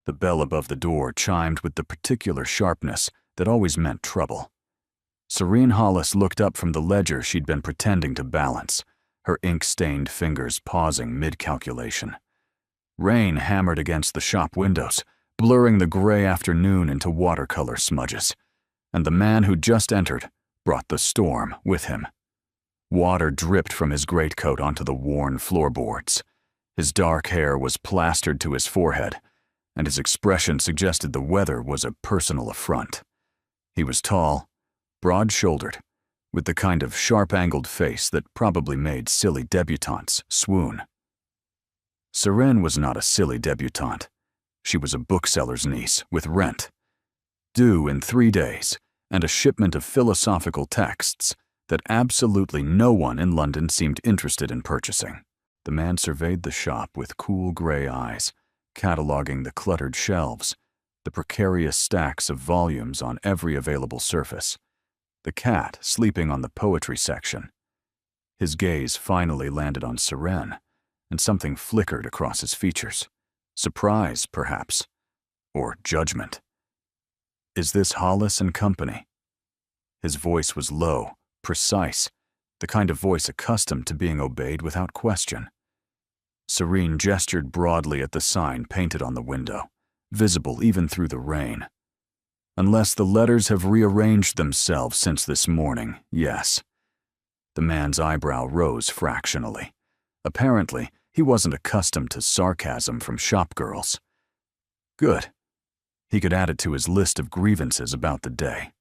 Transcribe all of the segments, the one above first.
The bell above the door chimed with the particular sharpness that always meant trouble. Serene Hollis looked up from the ledger she'd been pretending to balance, her ink-stained fingers pausing mid-calculation. Rain hammered against the shop windows, blurring the gray afternoon into watercolor smudges, and the man who'd just entered brought the storm with him. Water dripped from his greatcoat onto the worn floorboards. His dark hair was plastered to his forehead, and his expression suggested the weather was a personal affront. He was tall, broad-shouldered, with the kind of sharp-angled face that probably made silly debutantes swoon. Serene was not a silly debutante. She was a bookseller's niece with rent, due in 3 days, and a shipment of philosophical texts that absolutely no one in London seemed interested in purchasing. The man surveyed the shop with cool gray eyes, cataloging the cluttered shelves, the precarious stacks of volumes on every available surface, the cat sleeping on the poetry section. His gaze finally landed on Serene, and something flickered across his features. Surprise, perhaps, or judgment. "Is this Hollis and Company?" His voice was low, precise, the kind of voice accustomed to being obeyed without question. Serene gestured broadly at the sign painted on the window, visible even through the rain. "Unless the letters have rearranged themselves since this morning, yes." The man's eyebrow rose fractionally. Apparently, he wasn't accustomed to sarcasm from shopgirls. Good. He could add it to his list of grievances about the day.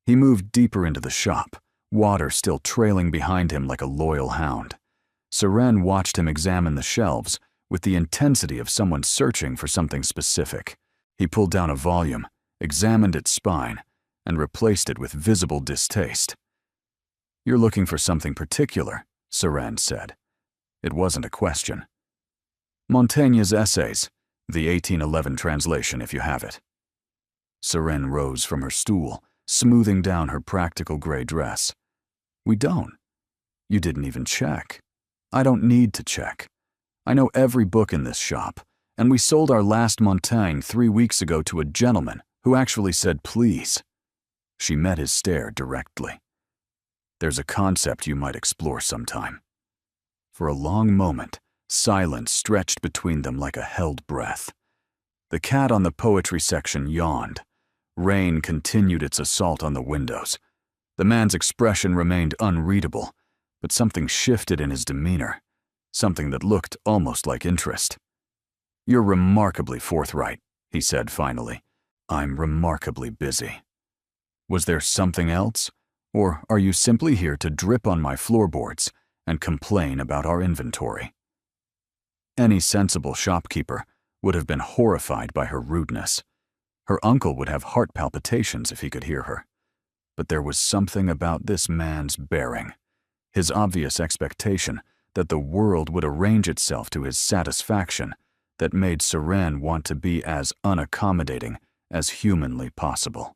He moved deeper into the shop, water still trailing behind him like a loyal hound. Serene watched him examine the shelves with the intensity of someone searching for something specific. He pulled down a volume, examined its spine, and replaced it with visible distaste. "You're looking for something particular," Serene said. It wasn't a question. "Montaigne's Essays, the 1811 translation if you have it." Serene rose from her stool, smoothing down her practical gray dress. "We don't. You didn't even check. I don't need to check. I know every book in this shop, and we sold our last Montaigne 3 weeks ago to a gentleman who actually said please." She met his stare directly. "There's a concept you might explore sometime." For a long moment, silence stretched between them like a held breath. The cat on the poetry section yawned. Rain continued its assault on the windows. The man's expression remained unreadable, but something shifted in his demeanor, something that looked almost like interest. "You're remarkably forthright," he said finally. "I'm remarkably busy." Was there something else? Or are you simply here to drip on my floorboards and complain about our inventory? Any sensible shopkeeper would have been horrified by her rudeness. Her uncle would have heart palpitations if he could hear her. But there was something about this man's bearing, his obvious expectation that the world would arrange itself to his satisfaction, that made Serene want to be as unaccommodating as humanly possible.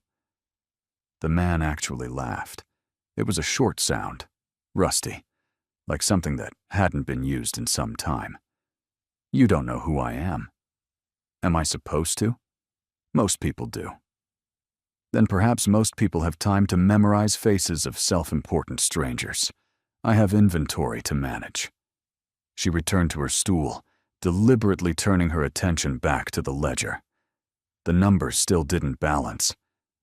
The man actually laughed. It was a short sound, rusty, like something that hadn't been used in some time. "You don't know who I am." "Am I supposed to?" "Most people do." "Then perhaps most people have time to memorize faces of self-important strangers. I have inventory to manage." She returned to her stool, deliberately turning her attention back to the ledger. The numbers still didn't balance.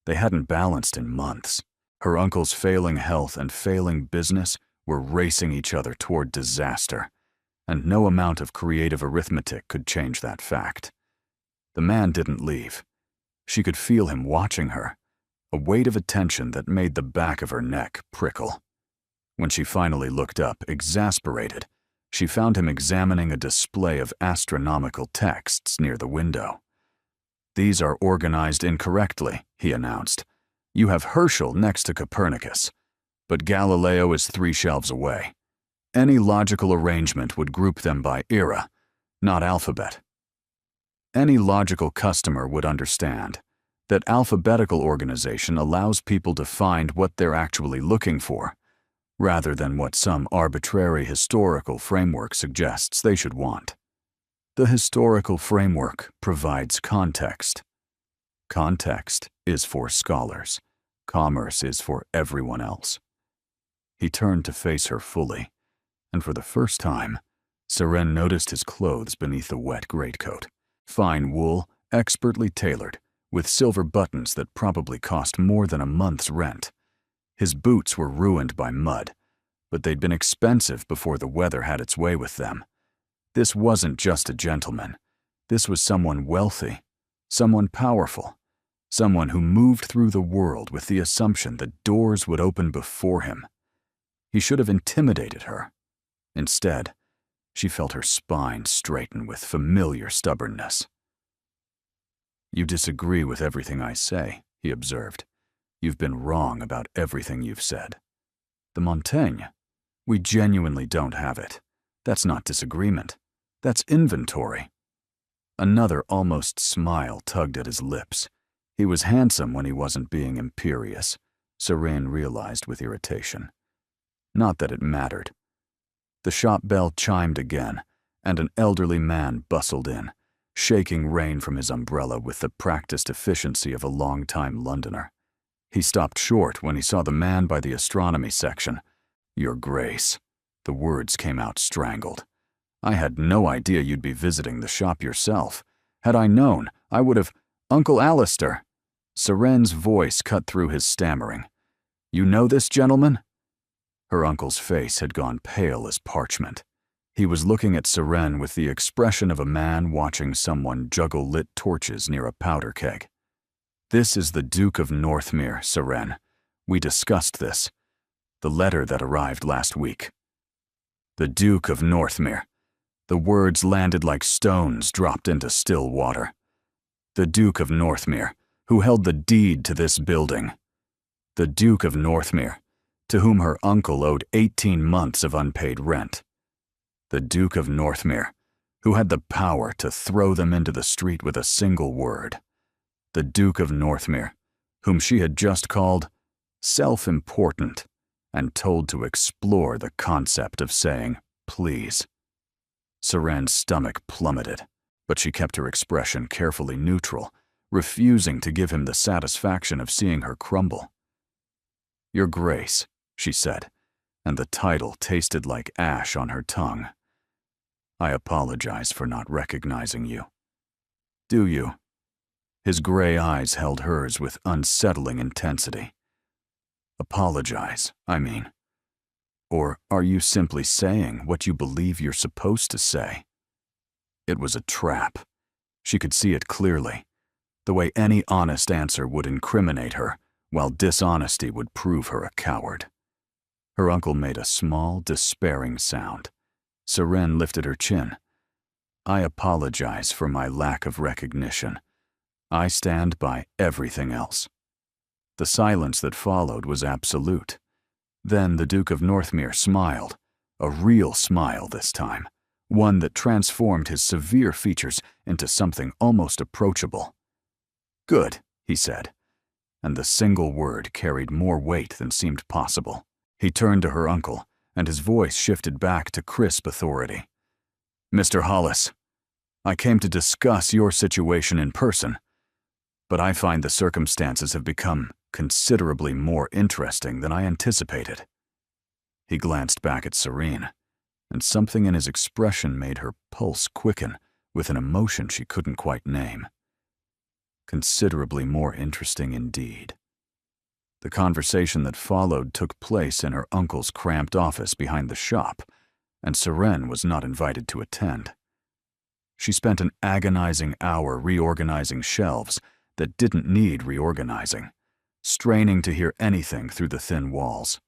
They hadn't balanced in months. Her uncle's failing health and failing business were racing each other toward disaster, and no amount of creative arithmetic could change that fact. The man didn't leave. She could feel him watching her, a weight of attention that made the back of her neck prickle. When she finally looked up, exasperated, she found him examining a display of astronomical texts near the window. "These are organized incorrectly," he announced. "You have Herschel next to Copernicus, but Galileo is 3 shelves away. Any logical arrangement would group them by era, not alphabet." Any logical customer would understand that alphabetical organization allows people to find what they're actually looking for, rather than what some arbitrary historical framework suggests they should want. The historical framework provides context. Context is for scholars. Commerce is for everyone else. He turned to face her fully, and for the first time, Seren noticed his clothes beneath the wet greatcoat. Fine wool, expertly tailored, with silver buttons that probably cost more than a month's rent. His boots were ruined by mud, but they'd been expensive before the weather had its way with them. This wasn't just a gentleman. This was someone wealthy, someone powerful, someone who moved through the world with the assumption that doors would open before him. He should have intimidated her. Instead, she felt her spine straighten with familiar stubbornness. "You disagree with everything I say," he observed. "You've been wrong about everything you've said. The Montaigne, we genuinely don't have it. That's not disagreement. That's inventory." Another almost smile tugged at his lips. He was handsome when he wasn't being imperious, Seren realized with irritation. Not that it mattered. The shop bell chimed again, and an elderly man bustled in, shaking rain from his umbrella with the practiced efficiency of a long-time Londoner. He stopped short when he saw the man by the astronomy section. "Your Grace," the words came out strangled. "I had no idea you'd be visiting the shop yourself. Had I known, I would have— Uncle Alistair." Seren's voice cut through his stammering. "You know this gentleman?" Her uncle's face had gone pale as parchment. He was looking at Seren with the expression of a man watching someone juggle lit torches near a powder keg. "This is the Duke of Northmere, Seren. We discussed this. The letter that arrived last week." The Duke of Northmere. The words landed like stones dropped into still water. The Duke of Northmere, who held the deed to this building. The Duke of Northmere, to whom her uncle owed 18 months of unpaid rent. The Duke of Northmere, who had the power to throw them into the street with a single word. The Duke of Northmere, whom she had just called self-important and told to explore the concept of saying, "Please." Seren's stomach plummeted, but she kept her expression carefully neutral, refusing to give him the satisfaction of seeing her crumble. "Your Grace," she said, and the title tasted like ash on her tongue. "I apologize for not recognizing you." "Do you?" His gray eyes held hers with unsettling intensity. "Apologize, I mean. Or are you simply saying what you believe you're supposed to say?" It was a trap. She could see it clearly, the way any honest answer would incriminate her, while dishonesty would prove her a coward. Her uncle made a small, despairing sound. Seren lifted her chin. "I apologize for my lack of recognition. I stand by everything else." The silence that followed was absolute. Then the Duke of Northmere smiled, a real smile this time, one that transformed his severe features into something almost approachable. "Good," he said, and the single word carried more weight than seemed possible. He turned to her uncle, and his voice shifted back to crisp authority. "Mr. Hollis, I came to discuss your situation in person, but I find the circumstances have become considerably more interesting than I anticipated." He glanced back at Seren, and something in his expression made her pulse quicken with an emotion she couldn't quite name. Considerably more interesting indeed. The conversation that followed took place in her uncle's cramped office behind the shop, and Seren was not invited to attend. She spent an agonizing hour reorganizing shelves that didn't need reorganizing, straining to hear anything through the thin walls.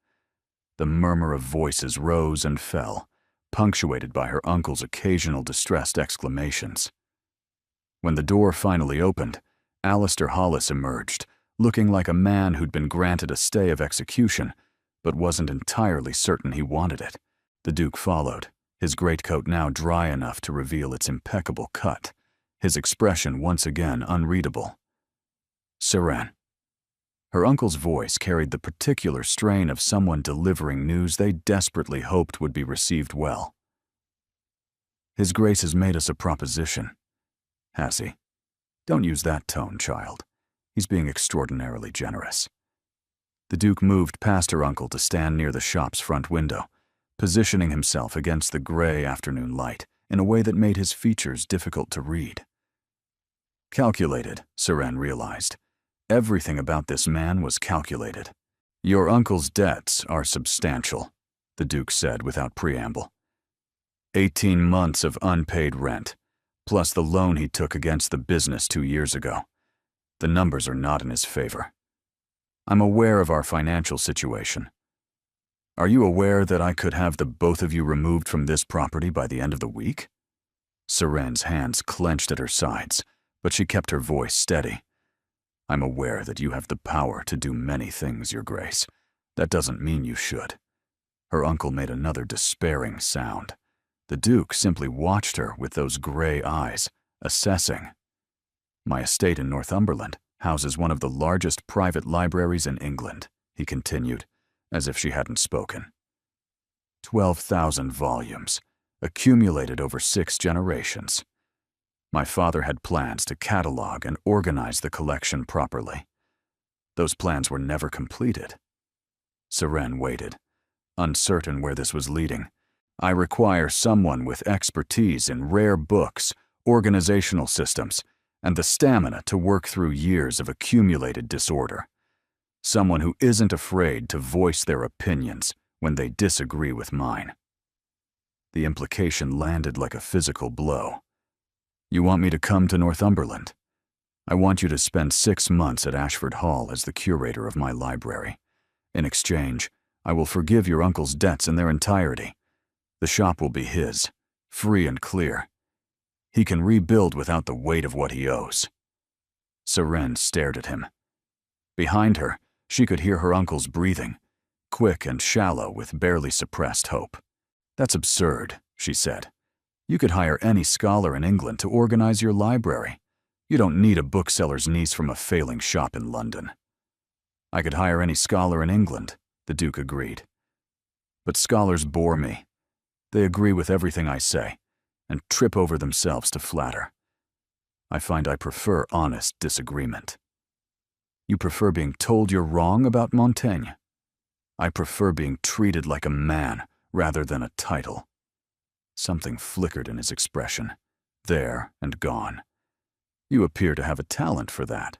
The murmur of voices rose and fell, punctuated by her uncle's occasional distressed exclamations. When the door finally opened, Alistair Hollis emerged, looking like a man who'd been granted a stay of execution, but wasn't entirely certain he wanted it. The Duke followed, his greatcoat now dry enough to reveal its impeccable cut, his expression once again unreadable. "Seren." Her uncle's voice carried the particular strain of someone delivering news they desperately hoped would be received well. His Grace has made us a proposition. Has he? Don't use that tone, child. He's being extraordinarily generous. The Duke moved past her uncle to stand near the shop's front window, positioning himself against the gray afternoon light in a way that made his features difficult to read. Calculated, Seren realized. Everything about this man was calculated. Your uncle's debts are substantial, the Duke said without preamble. 18 months of unpaid rent, plus the loan he took against the business 2 years ago. The numbers are not in his favor. I'm aware of our financial situation. Are you aware that I could have the both of you removed from this property by the end of the week? Seren's hands clenched at her sides, but she kept her voice steady. I'm aware that you have the power to do many things, Your Grace. That doesn't mean you should. Her uncle made another despairing sound. The Duke simply watched her with those gray eyes, assessing. My estate in Northumberland houses one of the largest private libraries in England, he continued, as if she hadn't spoken. 12,000 volumes, accumulated over 6 generations. My father had plans to catalog and organize the collection properly. Those plans were never completed. Seren waited, uncertain where this was leading. I require someone with expertise in rare books, organizational systems, and the stamina to work through years of accumulated disorder. Someone who isn't afraid to voice their opinions when they disagree with mine. The implication landed like a physical blow. You want me to come to Northumberland? I want you to spend 6 months at Ashford Hall as the curator of my library. In exchange, I will forgive your uncle's debts in their entirety. The shop will be his, free and clear. He can rebuild without the weight of what he owes. Seren stared at him. Behind her, she could hear her uncle's breathing, quick and shallow with barely suppressed hope. That's absurd, she said. You could hire any scholar in England to organize your library. You don't need a bookseller's niece from a failing shop in London. I could hire any scholar in England, the Duke agreed. But scholars bore me. They agree with everything I say, and trip over themselves to flatter. I find I prefer honest disagreement. You prefer being told you're wrong about Montaigne? I prefer being treated like a man rather than a title. Something flickered in his expression, there and gone. You appear to have a talent for that.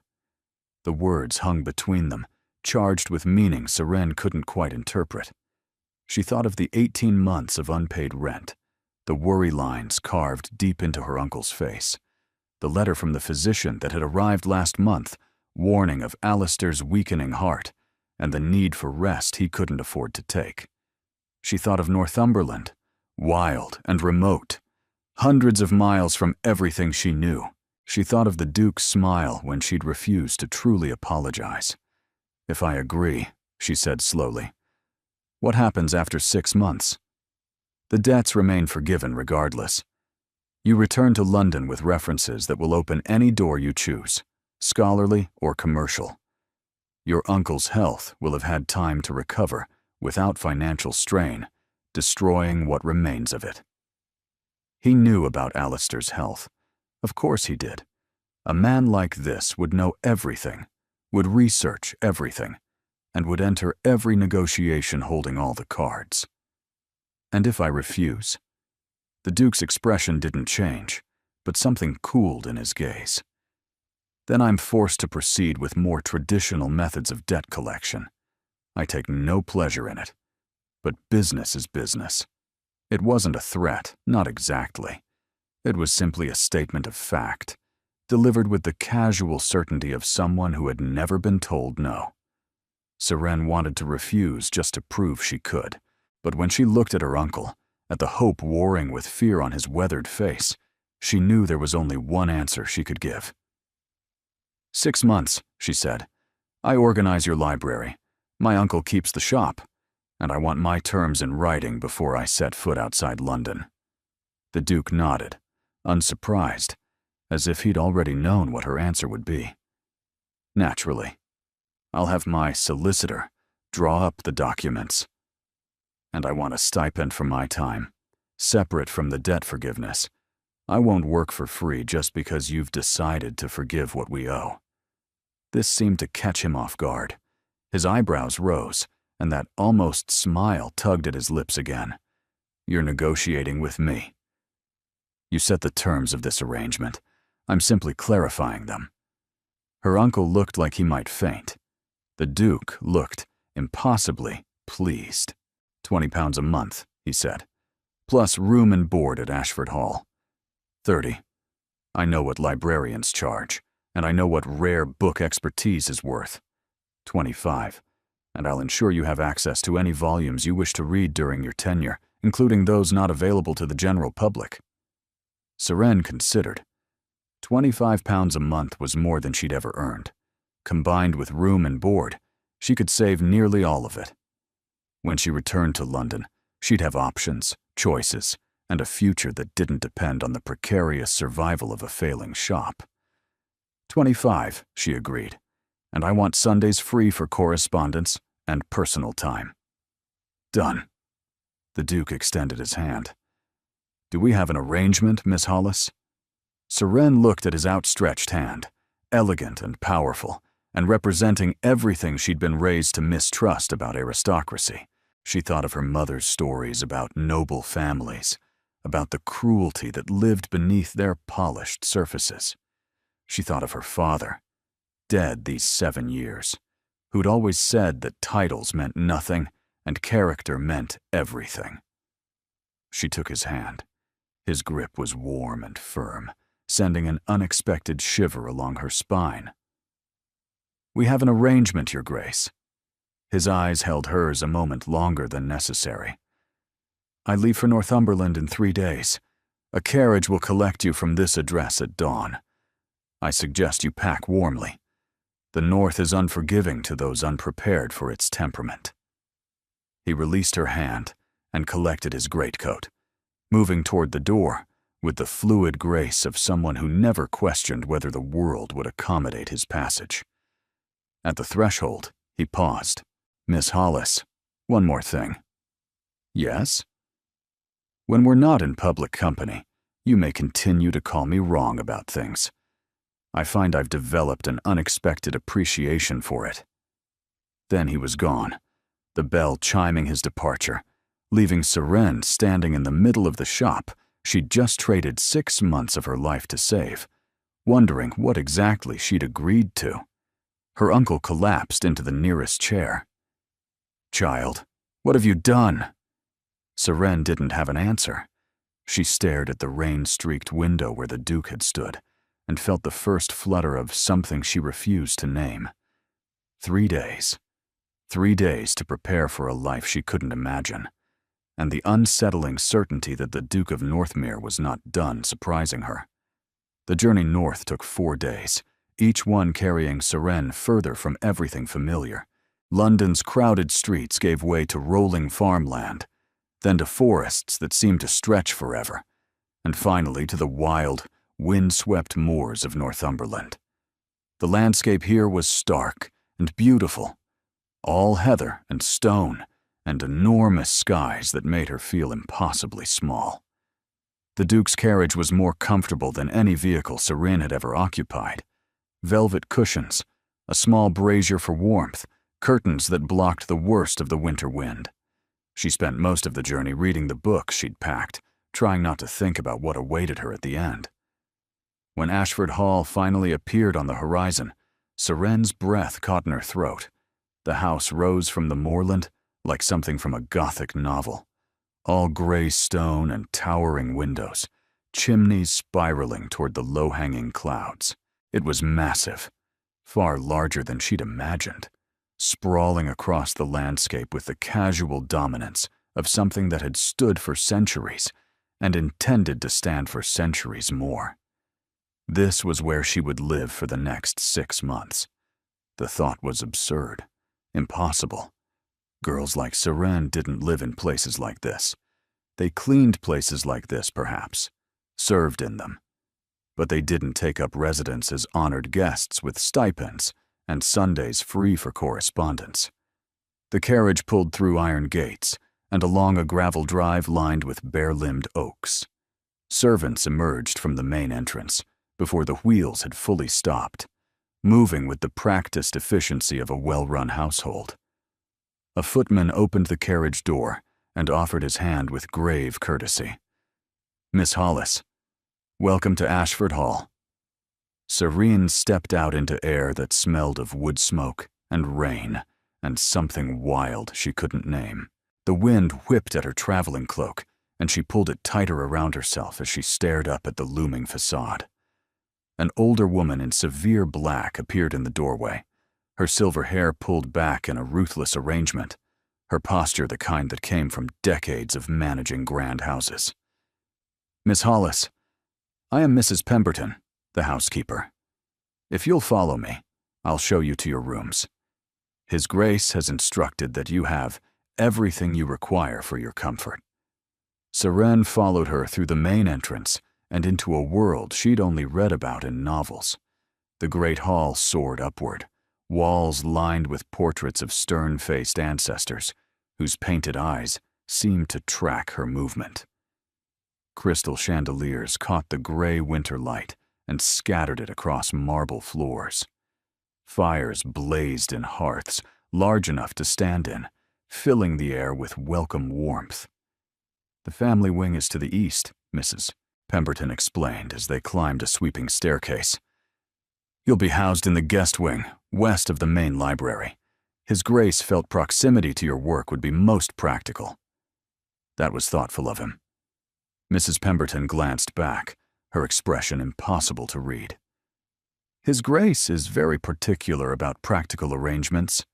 The words hung between them, charged with meaning Seren couldn't quite interpret. She thought of the 18 months of unpaid rent, the worry lines carved deep into her uncle's face, the letter from the physician that had arrived last month, warning of Alistair's weakening heart, and the need for rest he couldn't afford to take. She thought of Northumberland, wild and remote, hundreds of miles from everything she knew. She thought of the Duke's smile when she'd refused to truly apologize. If I agree, she said slowly, what happens after 6 months? The debts remain forgiven regardless. You return to London with references that will open any door you choose, scholarly or commercial. Your uncle's health will have had time to recover without financial strain, destroying what remains of it. He knew about Alistair's health. Of course he did. A man like this would know everything, would research everything, and would enter every negotiation holding all the cards. And if I refuse? The Duke's expression didn't change, but something cooled in his gaze. Then I'm forced to proceed with more traditional methods of debt collection. I take no pleasure in it. But business is business. It wasn't a threat, not exactly. It was simply a statement of fact, delivered with the casual certainty of someone who had never been told no. Seren wanted to refuse just to prove she could, but when she looked at her uncle, at the hope warring with fear on his weathered face, she knew there was only one answer she could give. 6 months, she said. I organize your library. My uncle keeps the shop, and I want my terms in writing before I set foot outside London. The Duke nodded, unsurprised, as if he'd already known what her answer would be. Naturally. I'll have my solicitor draw up the documents. And I want a stipend for my time. separate from the debt forgiveness. I won't work for free just because you've decided to forgive what we owe." This seemed to catch him off guard. His eyebrows rose, and that almost smile tugged at his lips again. "You're negotiating with me. You set the terms of this arrangement. I'm simply clarifying them." Her uncle looked like he might faint. The Duke looked impossibly pleased. £20 a month, he said, plus room and board at Ashford Hall. 30. I know what librarians charge, and I know what rare book expertise is worth. 25. And I'll ensure you have access to any volumes you wish to read during your tenure, including those not available to the general public. Seren considered. £25 a month was more than she'd ever earned. Combined with room and board, she could save nearly all of it. When she returned to London, she'd have options, choices, and a future that didn't depend on the precarious survival of a failing shop. 25, she agreed, and I want Sundays free for correspondence and personal time. Done. The Duke extended his hand. Do we have an arrangement, Miss Hollis? Seren looked at his outstretched hand, elegant and powerful, and representing everything she'd been raised to mistrust about aristocracy. She thought of her mother's stories about noble families, about the cruelty that lived beneath their polished surfaces. She thought of her father, dead these 7 years, who'd always said that titles meant nothing and character meant everything. She took his hand. His grip was warm and firm, sending an unexpected shiver along her spine. We have an arrangement, Your Grace. His eyes held hers a moment longer than necessary. I leave for Northumberland in 3 days. A carriage will collect you from this address at dawn. I suggest you pack warmly. The North is unforgiving to those unprepared for its temperament. He released her hand and collected his greatcoat, moving toward the door with the fluid grace of someone who never questioned whether the world would accommodate his passage. At the threshold, he paused. Miss Hollis, one more thing. Yes? When we're not in public company, you may continue to call me wrong about things. I find I've developed an unexpected appreciation for it. Then he was gone, the bell chiming his departure, leaving Seren standing in the middle of the shop she'd just traded 6 months of her life to save, wondering what exactly she'd agreed to. Her uncle collapsed into the nearest chair. Child, what have you done? Seren didn't have an answer. She stared at the rain-streaked window where the Duke had stood and felt the first flutter of something she refused to name. 3 days. 3 days to prepare for a life she couldn't imagine, and the unsettling certainty that the Duke of Northmere was not done surprising her. The journey north took 4 days, each one carrying Seren further from everything familiar. London's crowded streets gave way to rolling farmland, then to forests that seemed to stretch forever, and finally to the wild, wind-swept moors of Northumberland. The landscape here was stark and beautiful, all heather and stone, and enormous skies that made her feel impossibly small. The Duke's carriage was more comfortable than any vehicle Seren had ever occupied. Velvet cushions, a small brazier for warmth, curtains that blocked the worst of the winter wind. She spent most of the journey reading the books she'd packed, trying not to think about what awaited her at the end. When Ashford Hall finally appeared on the horizon, Seren's breath caught in her throat. The house rose from the moorland like something from a Gothic novel. All gray stone and towering windows, chimneys spiraling toward the low-hanging clouds. It was massive, far larger than she'd imagined, sprawling across the landscape with the casual dominance of something that had stood for centuries and intended to stand for centuries more. This was where she would live for the next 6 months. The thought was absurd, impossible. Girls like Seren didn't live in places like this. They cleaned places like this, perhaps, served in them. But they didn't take up residence as honored guests with stipends and Sundays free for correspondence. The carriage pulled through iron gates, and along a gravel drive lined with bare-limbed oaks. Servants emerged from the main entrance before the wheels had fully stopped, moving with the practiced efficiency of a well-run household. A footman opened the carriage door and offered his hand with grave courtesy. "Miss Hollis, welcome to Ashford Hall." Serene stepped out into air that smelled of wood smoke and rain and something wild she couldn't name. The wind whipped at her traveling cloak, and she pulled it tighter around herself as she stared up at the looming facade. An older woman in severe black appeared in the doorway, her silver hair pulled back in a ruthless arrangement, her posture the kind that came from decades of managing grand houses. "Miss Hollis, I am Mrs. Pemberton, the housekeeper. If you'll follow me, I'll show you to your rooms. His Grace has instructed that you have everything you require for your comfort." Serene followed her through the main entrance and into a world she'd only read about in novels. The great hall soared upward, walls lined with portraits of stern-faced ancestors whose painted eyes seemed to track her movement. Crystal chandeliers caught the gray winter light and scattered it across marble floors. Fires blazed in hearths large enough to stand in, filling the air with welcome warmth. "The family wing is to the east, Mrs." Pemberton explained as they climbed a sweeping staircase. "You'll be housed in the guest wing, west of the main library. His Grace felt proximity to your work would be most practical." That was thoughtful of him. Mrs. Pemberton glanced back, her expression impossible to read. "His Grace is very particular about practical arrangements."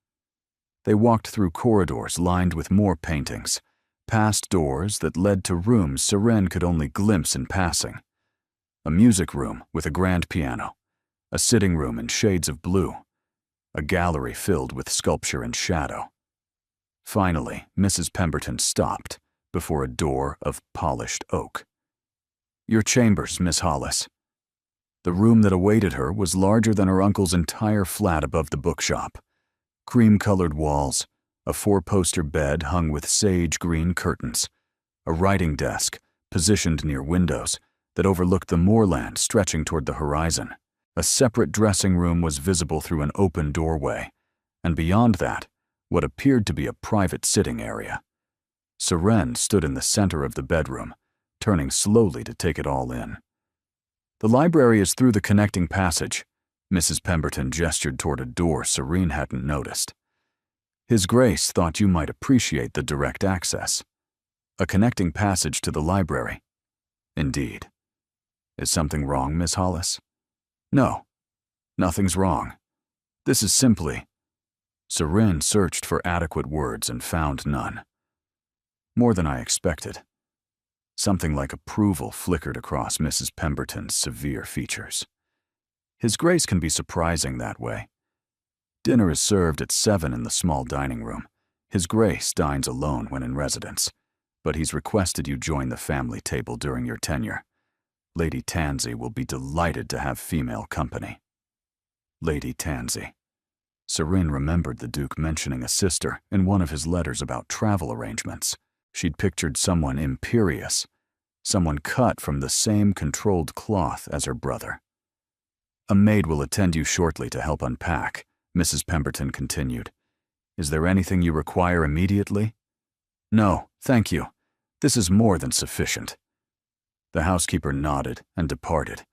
They walked through corridors lined with more paintings, past doors that led to rooms Serene could only glimpse in passing. A music room with a grand piano, a sitting room in shades of blue, a gallery filled with sculpture and shadow. Finally, Mrs. Pemberton stopped before a door of polished oak. "Your chambers, Miss Hollis." The room that awaited her was larger than her uncle's entire flat above the bookshop. Cream-colored walls, a four-poster bed hung with sage-green curtains, a writing desk positioned near windows that overlooked the moorland stretching toward the horizon. A separate dressing room was visible through an open doorway, and beyond that, what appeared to be a private sitting area. Serene stood in the center of the bedroom, turning slowly to take it all in. "The library is through the connecting passage." Mrs. Pemberton gestured toward a door Serene hadn't noticed. "His Grace thought you might appreciate the direct access." "A connecting passage to the library." "Indeed. Is something wrong, Miss Hollis?" "No, nothing's wrong. This is simply—" Serene searched for adequate words and found none. "More than I expected." Something like approval flickered across Mrs. Pemberton's severe features. "His Grace can be surprising that way. Dinner is served at 7 in the small dining room. His Grace dines alone when in residence, but he's requested you join the family table during your tenure. Lady Tansey will be delighted to have female company." Lady Tansey. Serene remembered the Duke mentioning a sister in one of his letters about travel arrangements. She'd pictured someone imperious, someone cut from the same controlled cloth as her brother. "A maid will attend you shortly to help unpack," Mrs. Pemberton continued. "Is there anything you require immediately?" "No, thank you. This is more than sufficient." The housekeeper nodded and departed,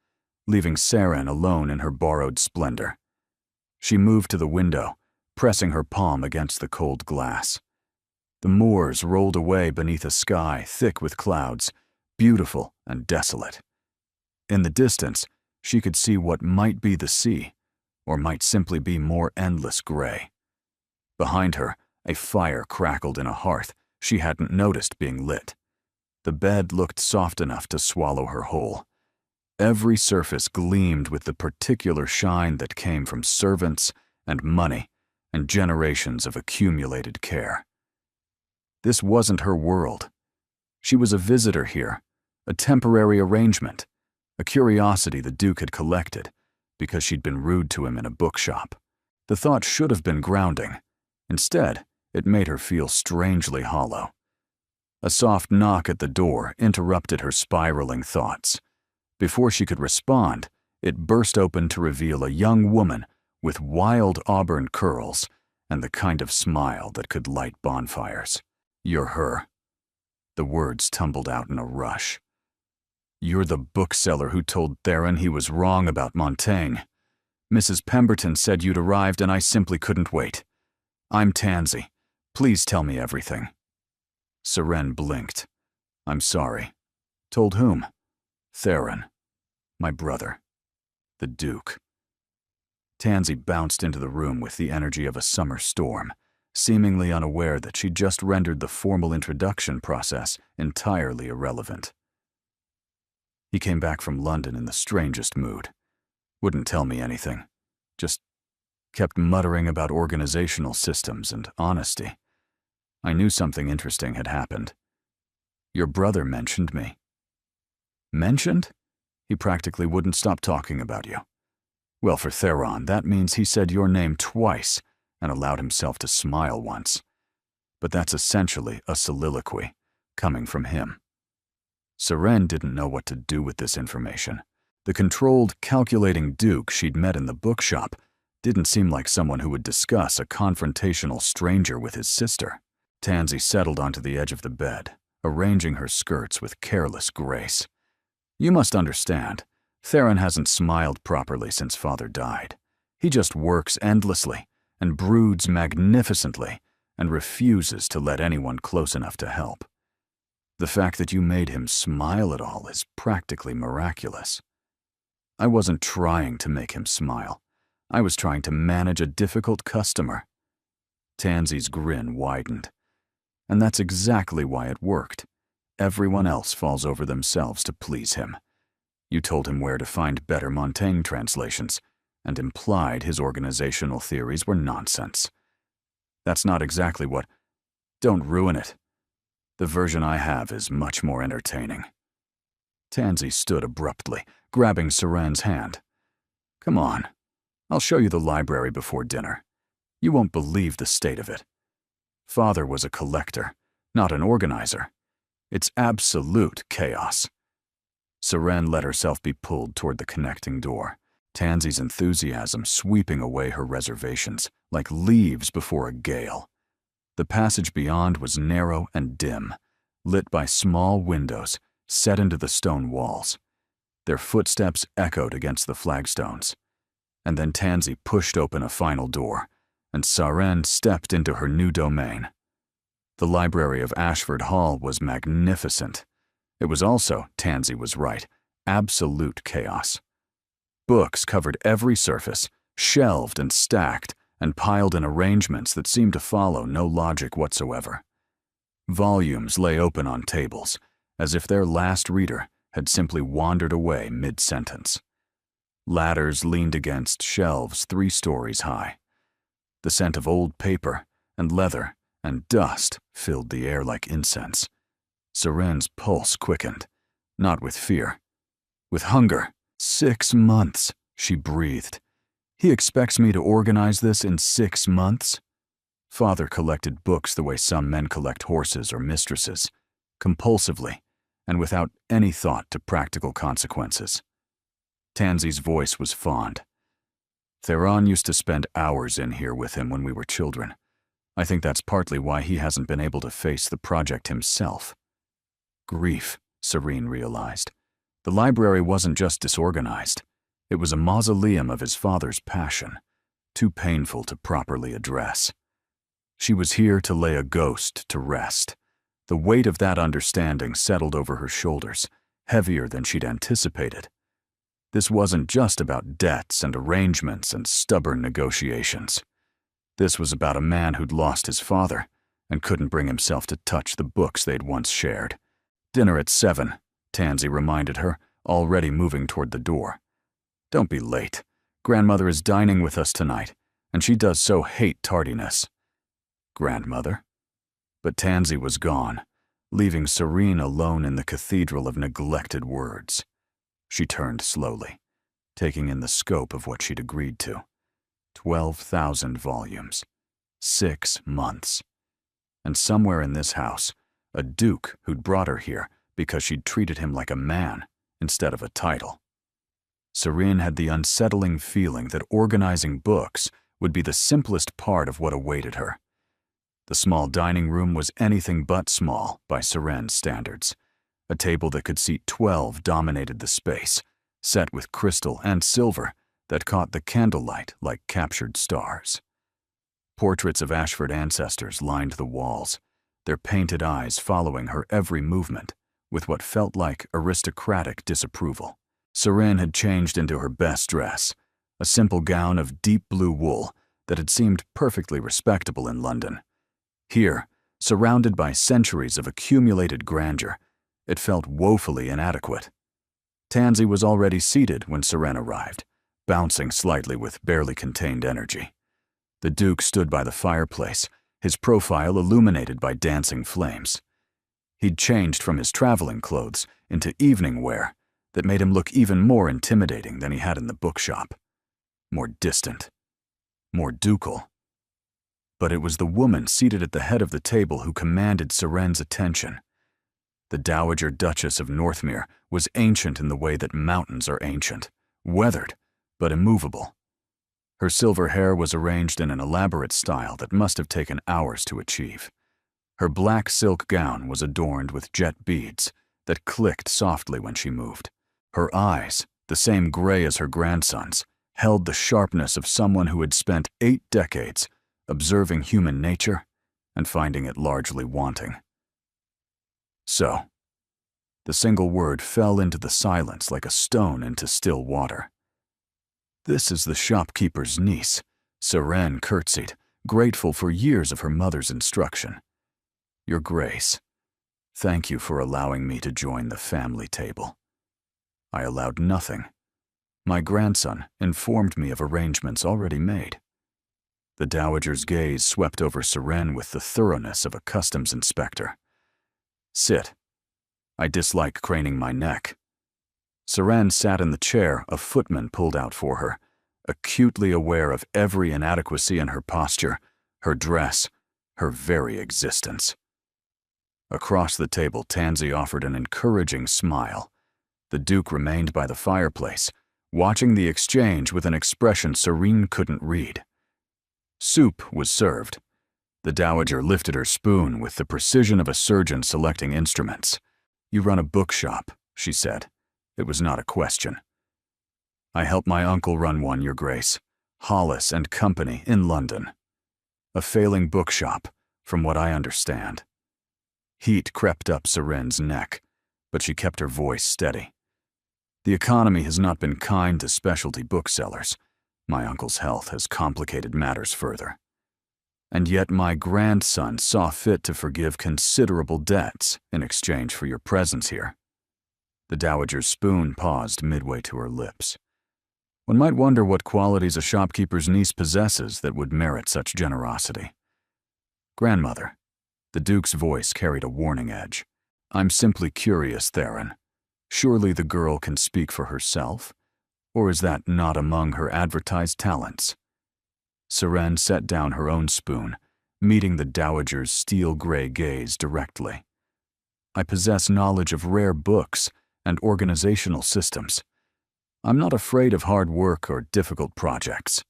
leaving Serene alone in her borrowed splendor. She moved to the window, pressing her palm against the cold glass. The moors rolled away beneath a sky thick with clouds, beautiful and desolate. In the distance, she could see what might be the sea, or might simply be more endless gray. Behind her, a fire crackled in a hearth she hadn't noticed being lit. The bed looked soft enough to swallow her whole. Every surface gleamed with the particular shine that came from servants and money and generations of accumulated care. This wasn't her world. She was a visitor here, a temporary arrangement, a curiosity the Duke had collected because she'd been rude to him in a bookshop. The thought should have been grounding. Instead, it made her feel strangely hollow. A soft knock at the door interrupted her spiraling thoughts. Before she could respond, it burst open to reveal a young woman with wild auburn curls and the kind of smile that could light bonfires. "You're her." The words tumbled out in a rush. "You're the bookseller who told Theron he was wrong about Montaigne. Mrs. Pemberton said you'd arrived and I simply couldn't wait. I'm Tansy. Please tell me everything." Seren blinked. "I'm sorry." "Told whom?" "Theron. My brother. The Duke." Tansy bounced into the room with the energy of a summer storm, seemingly unaware that she'd just rendered the formal introduction process entirely irrelevant. "He came back from London in the strangest mood. Wouldn't tell me anything. Just kept muttering about organizational systems and honesty. I knew something interesting had happened. Your brother mentioned me." "Mentioned?" "He practically wouldn't stop talking about you." "Well, for Theron, that means he said your name twice and allowed himself to smile once. But that's essentially a soliloquy, coming from him." Seren didn't know what to do with this information. The controlled, calculating Duke she'd met in the bookshop didn't seem like someone who would discuss a confrontational stranger with his sister. Tansy settled onto the edge of the bed, arranging her skirts with careless grace. "You must understand, Theron hasn't smiled properly since Father died. He just works endlessly and broods magnificently and refuses to let anyone close enough to help. The fact that you made him smile at all is practically miraculous." "I wasn't trying to make him smile. I was trying to manage a difficult customer." Tansy's grin widened. "And that's exactly why it worked. Everyone else falls over themselves to please him. You told him where to find better Montaigne translations, and implied his organizational theories were nonsense. That's not exactly what— Don't ruin it. The version I have is much more entertaining." Tansy stood abruptly, grabbing Seren's hand. "Come on. I'll show you the library before dinner. You won't believe the state of it. Father was a collector, not an organizer. It's absolute chaos." Seren let herself be pulled toward the connecting door, Tansy's enthusiasm sweeping away her reservations like leaves before a gale. The passage beyond was narrow and dim, lit by small windows set into the stone walls. Their footsteps echoed against the flagstones. And then Tansy pushed open a final door, and Seren stepped into her new domain. The library of Ashford Hall was magnificent. It was also, Tansy was right, absolute chaos. Books covered every surface, shelved and stacked, and piled in arrangements that seemed to follow no logic whatsoever. Volumes lay open on tables, as if their last reader had simply wandered away mid-sentence. Ladders leaned against shelves 3 stories high. The scent of old paper and leather and dust filled the air like incense. Seren's pulse quickened, not with fear, with hunger. 6 months, she breathed. He expects me to organize this in 6 months? Father collected books the way some men collect horses or mistresses, compulsively, and without any thought to practical consequences. Tansy's voice was fond. Theron used to spend hours in here with him when we were children. I think that's partly why he hasn't been able to face the project himself. Grief, Serene realized. The library wasn't just disorganized. It was a mausoleum of his father's passion, too painful to properly address. She was here to lay a ghost to rest. The weight of that understanding settled over her shoulders, heavier than she'd anticipated. This wasn't just about debts and arrangements and stubborn negotiations. This was about a man who'd lost his father and couldn't bring himself to touch the books they'd once shared. "Dinner at 7, Tansy reminded her, already moving toward the door. "Don't be late. Grandmother is dining with us tonight, and she does so hate tardiness." Grandmother? But Tansy was gone, leaving Serene alone in the cathedral of neglected words. She turned slowly, taking in the scope of what she'd agreed to. 12,000 volumes. 6 months. And somewhere in this house, a duke who'd brought her here because she'd treated him like a man instead of a title. Serene had the unsettling feeling that organizing books would be the simplest part of what awaited her. The small dining room was anything but small by Serene's standards. A table that could seat 12 dominated the space, set with crystal and silver that caught the candlelight like captured stars. Portraits of Ashford ancestors lined the walls, their painted eyes following her every movement with what felt like aristocratic disapproval. Serene had changed into her best dress, a simple gown of deep blue wool that had seemed perfectly respectable in London. Here, surrounded by centuries of accumulated grandeur, it felt woefully inadequate. Tansy was already seated when Serene arrived, bouncing slightly with barely contained energy. The Duke stood by the fireplace, his profile illuminated by dancing flames. He'd changed from his traveling clothes into evening wear that made him look even more intimidating than he had in the bookshop. More distant, more ducal. But it was the woman seated at the head of the table who commanded Serene's attention. The Dowager Duchess of Northmere was ancient in the way that mountains are ancient, weathered, but immovable. Her silver hair was arranged in an elaborate style that must have taken hours to achieve. Her black silk gown was adorned with jet beads that clicked softly when she moved. Her eyes, the same gray as her grandson's, held the sharpness of someone who had spent 8 decades observing human nature and finding it largely wanting. So, the single word fell into the silence like a stone into still water. "This is the shopkeeper's niece," Serene curtsied, grateful for years of her mother's instruction. "Your Grace, thank you for allowing me to join the family table." "I allowed nothing. My grandson informed me of arrangements already made." The Dowager's gaze swept over Serene with the thoroughness of a customs inspector. "Sit. I dislike craning my neck." Serene sat in the chair a footman pulled out for her, acutely aware of every inadequacy in her posture, her dress, her very existence. Across the table, Tansy offered an encouraging smile. The Duke remained by the fireplace, watching the exchange with an expression Serene couldn't read. Soup was served. The Dowager lifted her spoon with the precision of a surgeon selecting instruments. "You run a bookshop," she said. It was not a question. "I help my uncle run one, Your Grace. Hollis and Company in London. A failing bookshop, from what I understand." Heat crept up Serene's neck, but she kept her voice steady. "The economy has not been kind to specialty booksellers. My uncle's health has complicated matters further. And yet my grandson saw fit to forgive considerable debts in exchange for your presence here." The Dowager's spoon paused midway to her lips. One might wonder what qualities a shopkeeper's niece possesses that would merit such generosity. "Grandmother," the Duke's voice carried a warning edge, "I'm simply curious, Theron. Surely the girl can speak for herself, or is that not among her advertised talents?" Serene set down her own spoon, meeting the Dowager's steel-gray gaze directly. "I possess knowledge of rare books and organizational systems. I'm not afraid of hard work or difficult projects,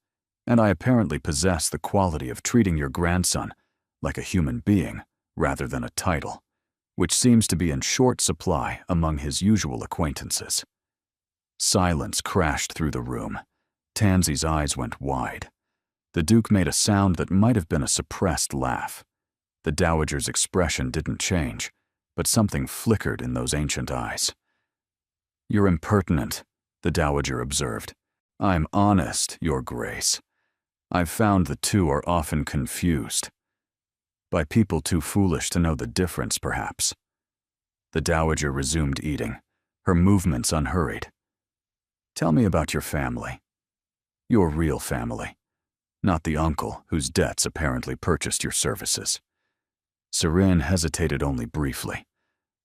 and I apparently possess the quality of treating your grandson like a human being rather than a title, which seems to be in short supply among his usual acquaintances." Silence crashed through the room. Tansy's eyes went wide. The Duke made a sound that might have been a suppressed laugh. The Dowager's expression didn't change, but something flickered in those ancient eyes. "You're impertinent," the Dowager observed. "I'm honest, Your Grace. I've found the two are often confused. By people too foolish to know the difference, perhaps." The Dowager resumed eating, her movements unhurried. "Tell me about your family. Your real family, not the uncle whose debts apparently purchased your services." Serene hesitated only briefly.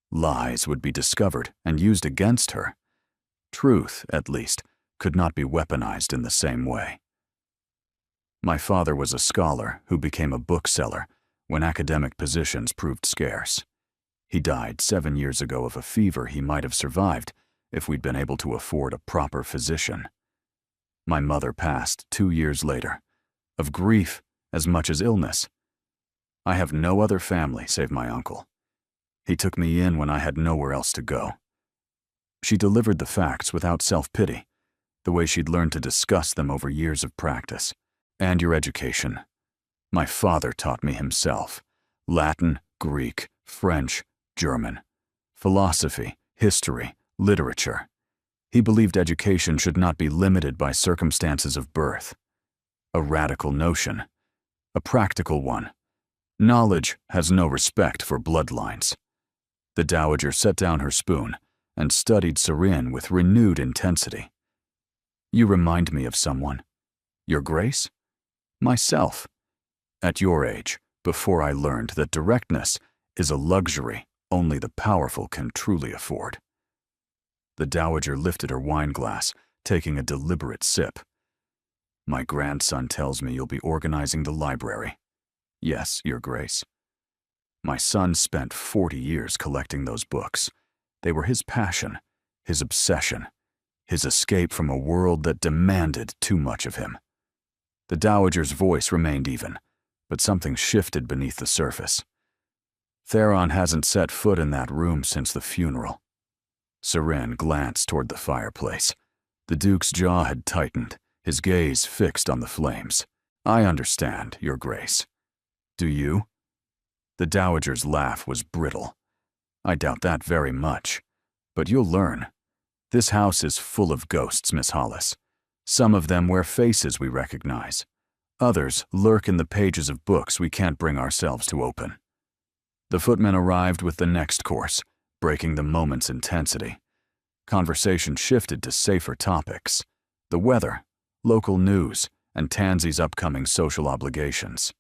Lies would be discovered and used against her. Truth, at least, could not be weaponized in the same way. "My father was a scholar who became a bookseller when academic positions proved scarce. He died 7 years ago of a fever he might have survived if we'd been able to afford a proper physician. My mother passed 2 years later, of grief as much as illness. I have no other family save my uncle. He took me in when I had nowhere else to go. She delivered the facts without self-pity, the way she'd learned to discuss them over years of practice. And your education. My father taught me himself. Latin, Greek, French, German, philosophy, history, literature. He believed education should not be limited by circumstances of birth. A radical notion. A practical one. Knowledge has no respect for bloodlines. The dowager set down her spoon and studied Serene with renewed intensity. You remind me of someone. Your Grace? Myself. At your age, before I learned that directness is a luxury only the powerful can truly afford. The dowager lifted her wine glass, taking a deliberate sip. My grandson tells me you'll be organizing the library. Yes, Your Grace. My son spent 40 years collecting those books. They were his passion, his obsession, his escape from a world that demanded too much of him. The dowager's voice remained even, but something shifted beneath the surface. Theron hasn't set foot in that room since the funeral. Serene glanced toward the fireplace. The Duke's jaw had tightened, his gaze fixed on the flames. I understand, Your Grace. Do you? The dowager's laugh was brittle. I doubt that very much, but you'll learn. This house is full of ghosts, Miss Hollis. Some of them wear faces we recognize. Others lurk in the pages of books we can't bring ourselves to open. The footmen arrived with the next course, breaking the moment's intensity. Conversation shifted to safer topics. The weather, local news, and Tansy's upcoming social obligations.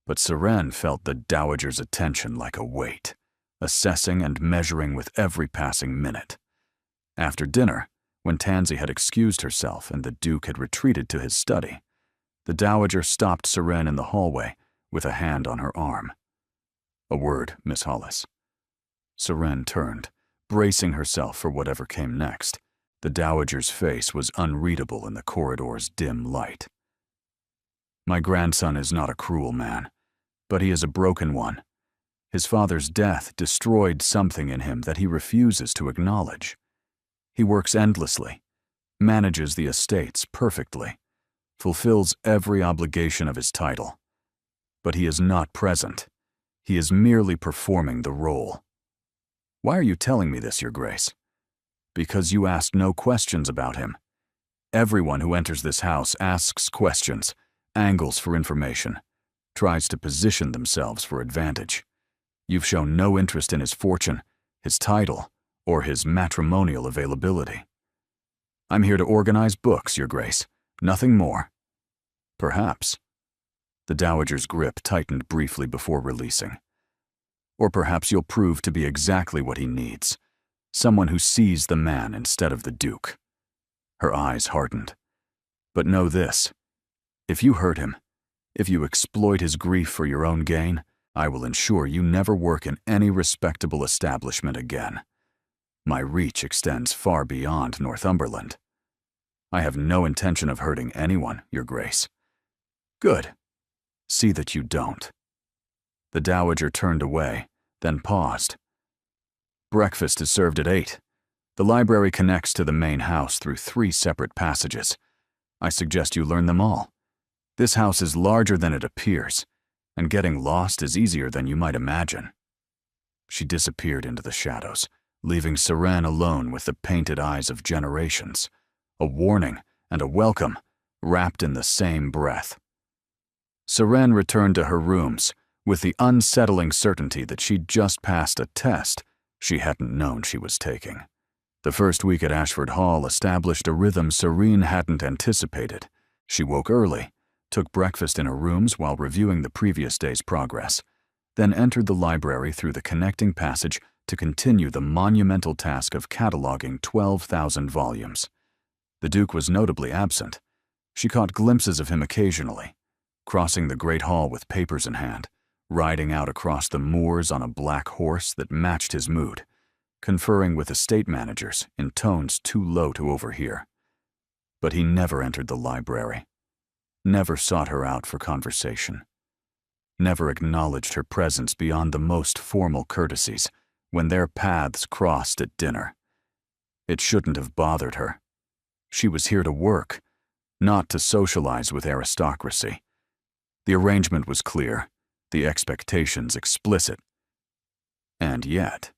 But Serene felt the dowager's attention like a weight, assessing and measuring with every passing minute. After dinner, when Tansy had excused herself and the Duke had retreated to his study, the dowager stopped Serene in the hallway with a hand on her arm. A word, Miss Hollis. Serene turned, bracing herself for whatever came next. The dowager's face was unreadable in the corridor's dim light. My grandson is not a cruel man, but he is a broken one. His father's death destroyed something in him that he refuses to acknowledge. He works endlessly, manages the estates perfectly, fulfills every obligation of his title. But he is not present. He is merely performing the role. Why are you telling me this, Your Grace? Because you asked no questions about him. Everyone who enters this house asks questions, angles for information, tries to position themselves for advantage. You've shown no interest in his fortune, his title, or his matrimonial availability. I'm here to organize books, Your Grace, nothing more. Perhaps. The dowager's grip tightened briefly before releasing. Or perhaps you'll prove to be exactly what he needs, someone who sees the man instead of the Duke. Her eyes hardened. But know this, if you hurt him, if you exploit his grief for your own gain, I will ensure you never work in any respectable establishment again. My reach extends far beyond Northumberland. I have no intention of hurting anyone, Your Grace. Good. See that you don't. The dowager turned away, then paused. Breakfast is served at 8. The library connects to the main house through 3 separate passages. I suggest you learn them all. This house is larger than it appears, and getting lost is easier than you might imagine. She disappeared into the shadows, leaving Serene alone with the painted eyes of generations, a warning and a welcome wrapped in the same breath. Serene returned to her rooms with the unsettling certainty that she'd just passed a test she hadn't known she was taking. The first week at Ashford Hall established a rhythm Serene hadn't anticipated. She woke early, took breakfast in her rooms while reviewing the previous day's progress, then entered the library through the connecting passage to continue the monumental task of cataloging 12,000 volumes. The Duke was notably absent. She caught glimpses of him occasionally, crossing the great hall with papers in hand, riding out across the moors on a black horse that matched his mood, conferring with estate managers in tones too low to overhear. But he never entered the library, never sought her out for conversation, never acknowledged her presence beyond the most formal courtesies when their paths crossed at dinner. It shouldn't have bothered her. She was here to work, not to socialize with aristocracy. The arrangement was clear, the expectations explicit. And yet,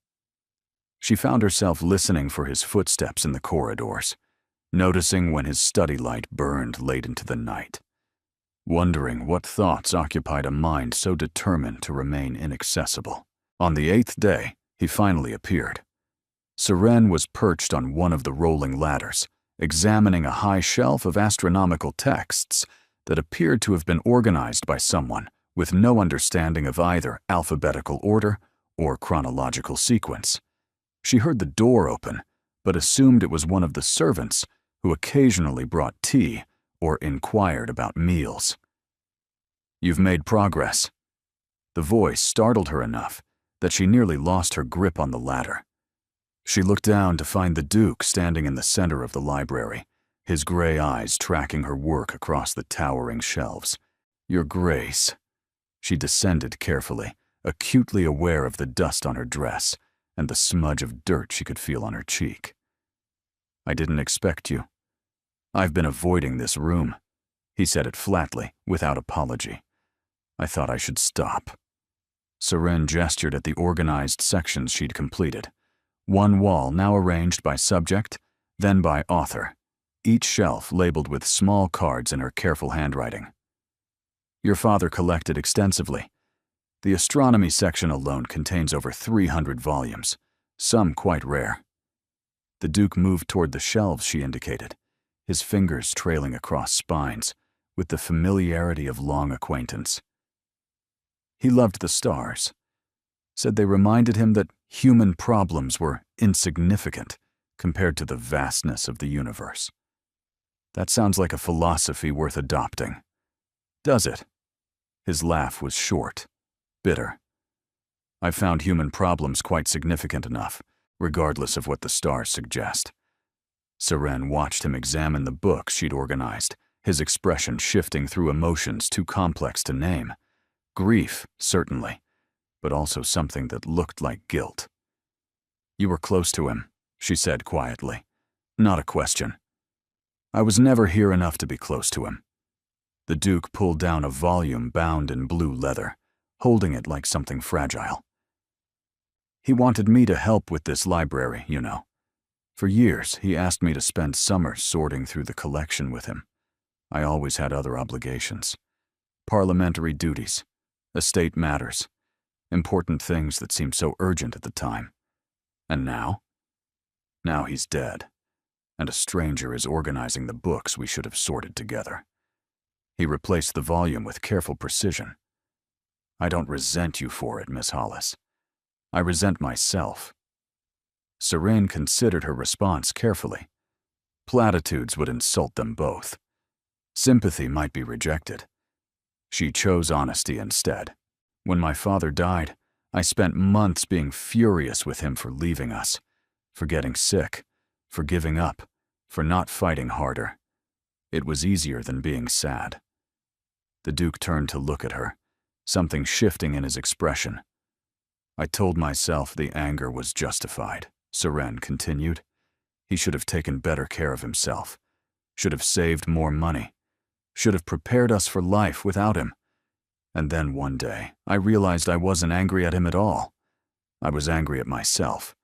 she found herself listening for his footsteps in the corridors, noticing when his study light burned late into the night, wondering what thoughts occupied a mind so determined to remain inaccessible. On the 8th day, he finally appeared. Seren was perched on one of the rolling ladders, examining a high shelf of astronomical texts that appeared to have been organized by someone with no understanding of either alphabetical order or chronological sequence. She heard the door open, but assumed it was one of the servants who occasionally brought tea or inquired about meals. "You've made progress." The voice startled her enough that she nearly lost her grip on the ladder. She looked down to find the Duke standing in the center of the library, his gray eyes tracking her work across the towering shelves. "Your Grace." She descended carefully, acutely aware of the dust on her dress and the smudge of dirt she could feel on her cheek. "I didn't expect you. I've been avoiding this room." He said it flatly, without apology. "I thought I should stop." Seren gestured at the organized sections she'd completed. One wall now arranged by subject, then by author, each shelf labeled with small cards in her careful handwriting. "Your father collected extensively. The astronomy section alone contains over 300 volumes, some quite rare." The Duke moved toward the shelves she indicated, his fingers trailing across spines with the familiarity of long acquaintance. He loved the stars, said they reminded him that human problems were insignificant compared to the vastness of the universe. "That sounds like a philosophy worth adopting." "Does it?" His laugh was short, bitter. "I've found human problems quite significant enough, regardless of what the stars suggest." Seren watched him examine the books she'd organized, his expression shifting through emotions too complex to name. Grief, certainly, but also something that looked like guilt. "You were close to him," she said quietly. "Not a question." "I was never here enough to be close to him." The Duke pulled down a volume bound in blue leather, holding it like something fragile. "He wanted me to help with this library, you know. For years, he asked me to spend summers sorting through the collection with him. I always had other obligations. Parliamentary duties, estate matters, important things that seemed so urgent at the time. And now? Now he's dead, and a stranger is organizing the books we should have sorted together." He replaced the volume with careful precision. "I don't resent you for it, Miss Hollis. I resent myself." Seren considered her response carefully. Platitudes would insult them both. Sympathy might be rejected. She chose honesty instead. "When my father died, I spent months being furious with him for leaving us, for getting sick, for giving up, for not fighting harder. It was easier than being sad." The Duke turned to look at her, something shifting in his expression. "I told myself the anger was justified," Seren continued. "He should have taken better care of himself, should have saved more money, should have prepared us for life without him. And then one day, I realized I wasn't angry at him at all. I was angry at myself,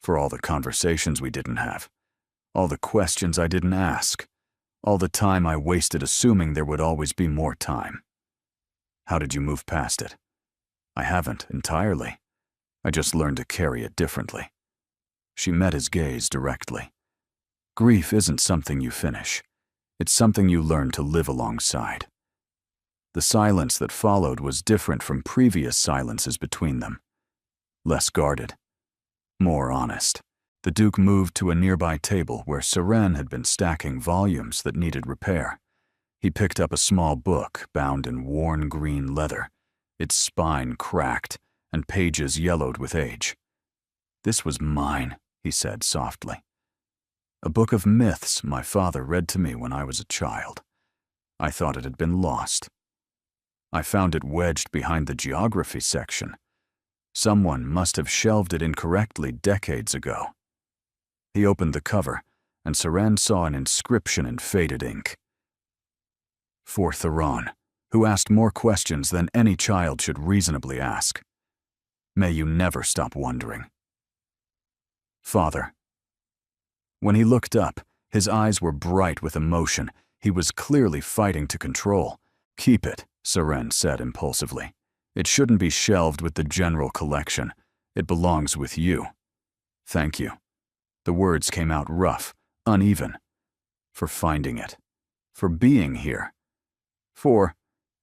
for all the conversations we didn't have, all the questions I didn't ask, all the time I wasted assuming there would always be more time." "How did you move past it?" "I haven't entirely. I just learned to carry it differently." She met his gaze directly. "Grief isn't something you finish. It's something you learn to live alongside." The silence that followed was different from previous silences between them. Less guarded, more honest. The Duke moved to a nearby table where Seren had been stacking volumes that needed repair. He picked up a small book bound in worn green leather, Its spine cracked, and pages yellowed with age. "This was mine," he said softly. "A book of myths my father read to me when I was a child. I thought it had been lost. I found it wedged behind the geography section. Someone must have shelved it incorrectly decades ago." He opened the cover, and Seren saw an inscription in faded ink. "For Theron, who asked more questions than any child should reasonably ask. May you never stop wondering. Father." When he looked up, his eyes were bright with emotion he was clearly fighting to control. "Keep it," Seren said impulsively. "It shouldn't be shelved with the general collection. It belongs with you. Thank you." The words came out rough, uneven. "For finding it. For being here. For—"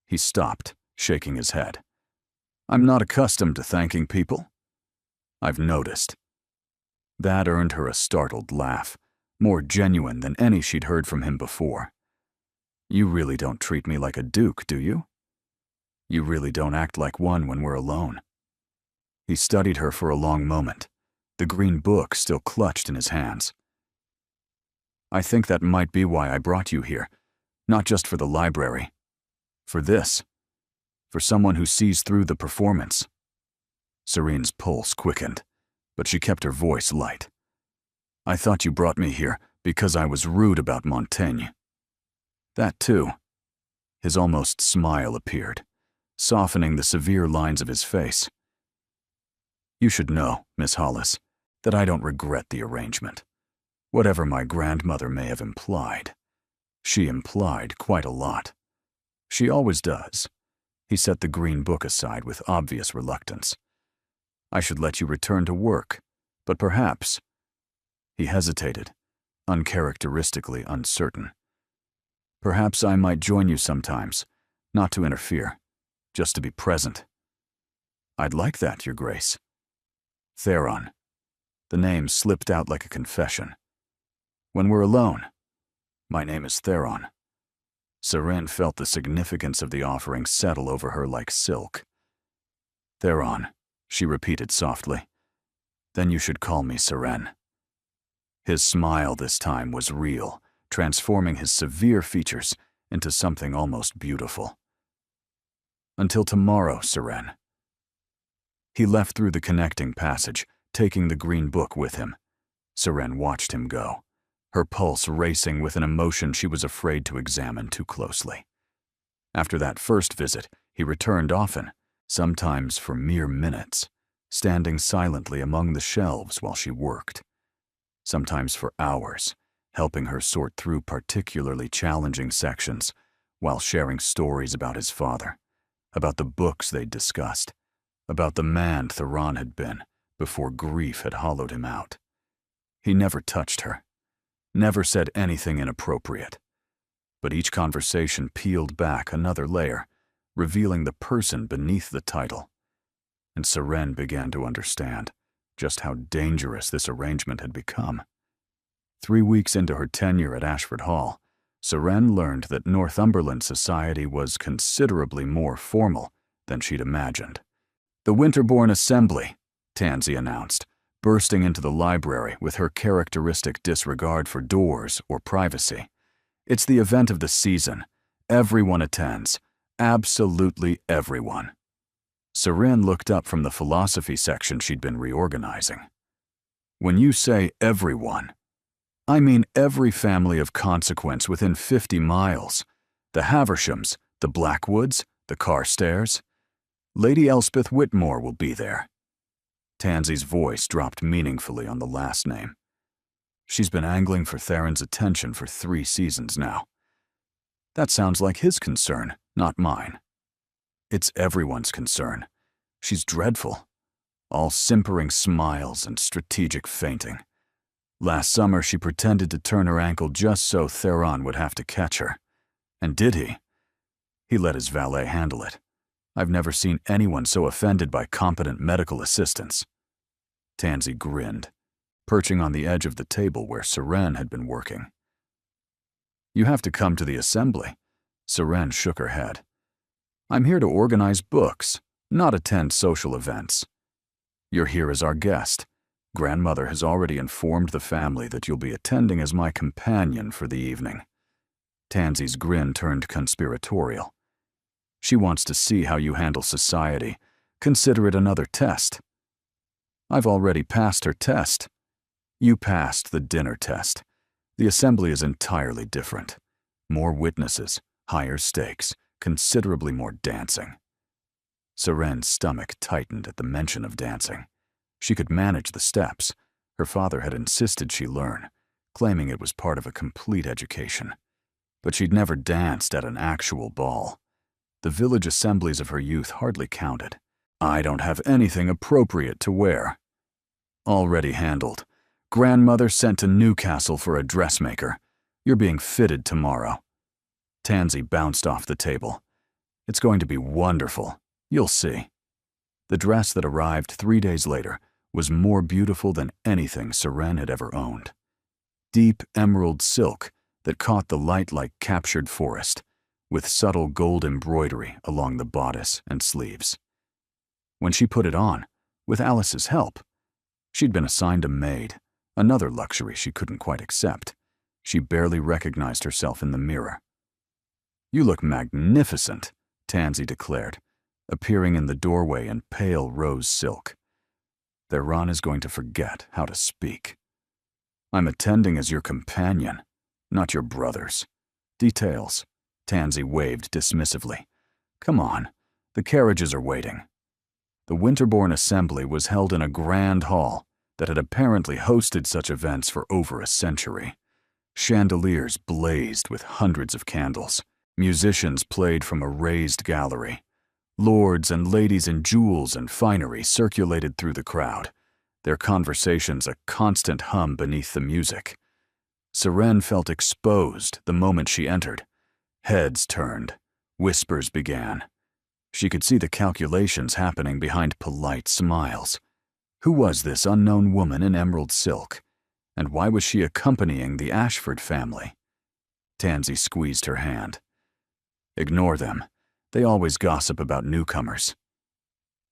He stopped, shaking his head. "I'm not accustomed to thanking people. I've noticed." That earned her a startled laugh, more genuine than any she'd heard from him before. "You really don't treat me like a duke, do you? You really don't act like one when we're alone." He studied her for a long moment, the green book still clutched in his hands. "I think that might be why I brought you here, not just for the library. For this. For someone who sees through the performance." Serene's pulse quickened, but she kept her voice light. "I thought you brought me here because I was rude about Montaigne." "That too." His almost smile appeared, softening the severe lines of his face. "You should know, Miss Hollis, that I don't regret the arrangement. Whatever my grandmother may have implied, she implied quite a lot. She always does." He set the green book aside with obvious reluctance. "I should let you return to work, but perhaps—" He hesitated, uncharacteristically uncertain. "Perhaps I might join you sometimes, not to interfere, just to be present." "I'd like that, Your Grace." "Theron." The name slipped out like a confession. "When we're alone. My name is Theron." Seren felt the significance of the offering settle over her like silk. "Theron," she repeated softly. "Then you should call me Seren." His smile this time was real, transforming his severe features into something almost beautiful. "Until tomorrow, Seren." He left through the connecting passage, taking the green book with him. Seren watched him go, her pulse racing with an emotion she was afraid to examine too closely. After that first visit, he returned often, sometimes for mere minutes, standing silently among the shelves while she worked. Sometimes for hours, helping her sort through particularly challenging sections while sharing stories about his father, about the books they'd discussed, about the man Theron had been before grief had hollowed him out. He never touched her, never said anything inappropriate, but each conversation peeled back another layer, revealing the person beneath the title. And Seren began to understand just how dangerous this arrangement had become. 3 weeks into her tenure at Ashford Hall, Seren learned that Northumberland society was considerably more formal than she'd imagined. "The Winterbourne Assembly," Tansy announced, bursting into the library with her characteristic disregard for doors or privacy. "It's the event of the season. Everyone attends. Absolutely everyone." Seren looked up from the philosophy section she'd been reorganizing. "When you say everyone, I mean every family of consequence within 50 miles. The Havershams, the Blackwoods, the Carstairs. Lady Elspeth Whitmore will be there." Tansy's voice dropped meaningfully on the last name. "She's been angling for Theron's attention for 3 seasons now." "That sounds like his concern, not mine." "It's everyone's concern. She's dreadful. All simpering smiles and strategic feinting. Last summer she pretended to turn her ankle just so Theron would have to catch her. And did he? He let his valet handle it. I've never seen anyone so offended by competent medical assistance." Tansy grinned, perching on the edge of the table where Seren had been working. "You have to come to the assembly." Seren shook her head. "I'm here to organize books, not attend social events. You're here as our guest. Grandmother has already informed the family that you'll be attending as my companion for the evening." Tansy's grin turned conspiratorial. "She wants to see how you handle society. Consider it another test." "I've already passed her test." "You passed the dinner test. The assembly is entirely different. More witnesses, higher stakes, considerably more dancing." Seren's stomach tightened at the mention of dancing. She could manage the steps. Her father had insisted she learn, claiming it was part of a complete education. But she'd never danced at an actual ball. The village assemblies of her youth hardly counted. "I don't have anything appropriate to wear." "Already handled. Grandmother sent to Newcastle for a dressmaker. You're being fitted tomorrow." Tansy bounced off the table. "It's going to be wonderful. You'll see." The dress that arrived 3 days later was more beautiful than anything Seren had ever owned. Deep emerald silk that caught the light like captured forest, with subtle gold embroidery along the bodice and sleeves. When she put it on, with Alice's help, she'd been assigned a maid, another luxury she couldn't quite accept. She barely recognized herself in the mirror. "You look magnificent," Tansy declared, appearing in the doorway in pale rose silk. Theron is going to forget how to speak. "I'm attending as your companion, not your brother's. Details." Tansy waved dismissively. "Come on, the carriages are waiting." The Winterbourne Assembly was held in a grand hall that had apparently hosted such events for over a century. Chandeliers blazed with hundreds of candles. Musicians played from a raised gallery. Lords and ladies in jewels and finery circulated through the crowd, their conversations a constant hum beneath the music. Seren felt exposed the moment she entered. Heads turned. Whispers began. She could see the calculations happening behind polite smiles. Who was this unknown woman in emerald silk? And why was she accompanying the Ashford family? Tansy squeezed her hand. "Ignore them. They always gossip about newcomers."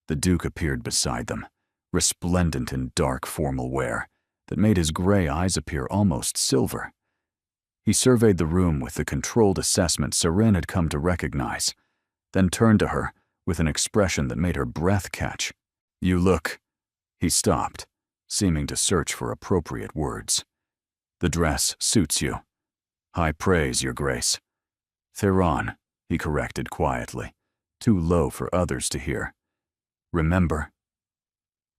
The Duke appeared beside them, resplendent in dark formal wear that made his gray eyes appear almost silver. He surveyed the room with the controlled assessment Seren had come to recognize, then turned to her with an expression that made her breath catch. "You look—" He stopped, seeming to search for appropriate words. "The dress suits you." "High praise, Your Grace." "Theron," he corrected quietly, too low for others to hear. "Remember."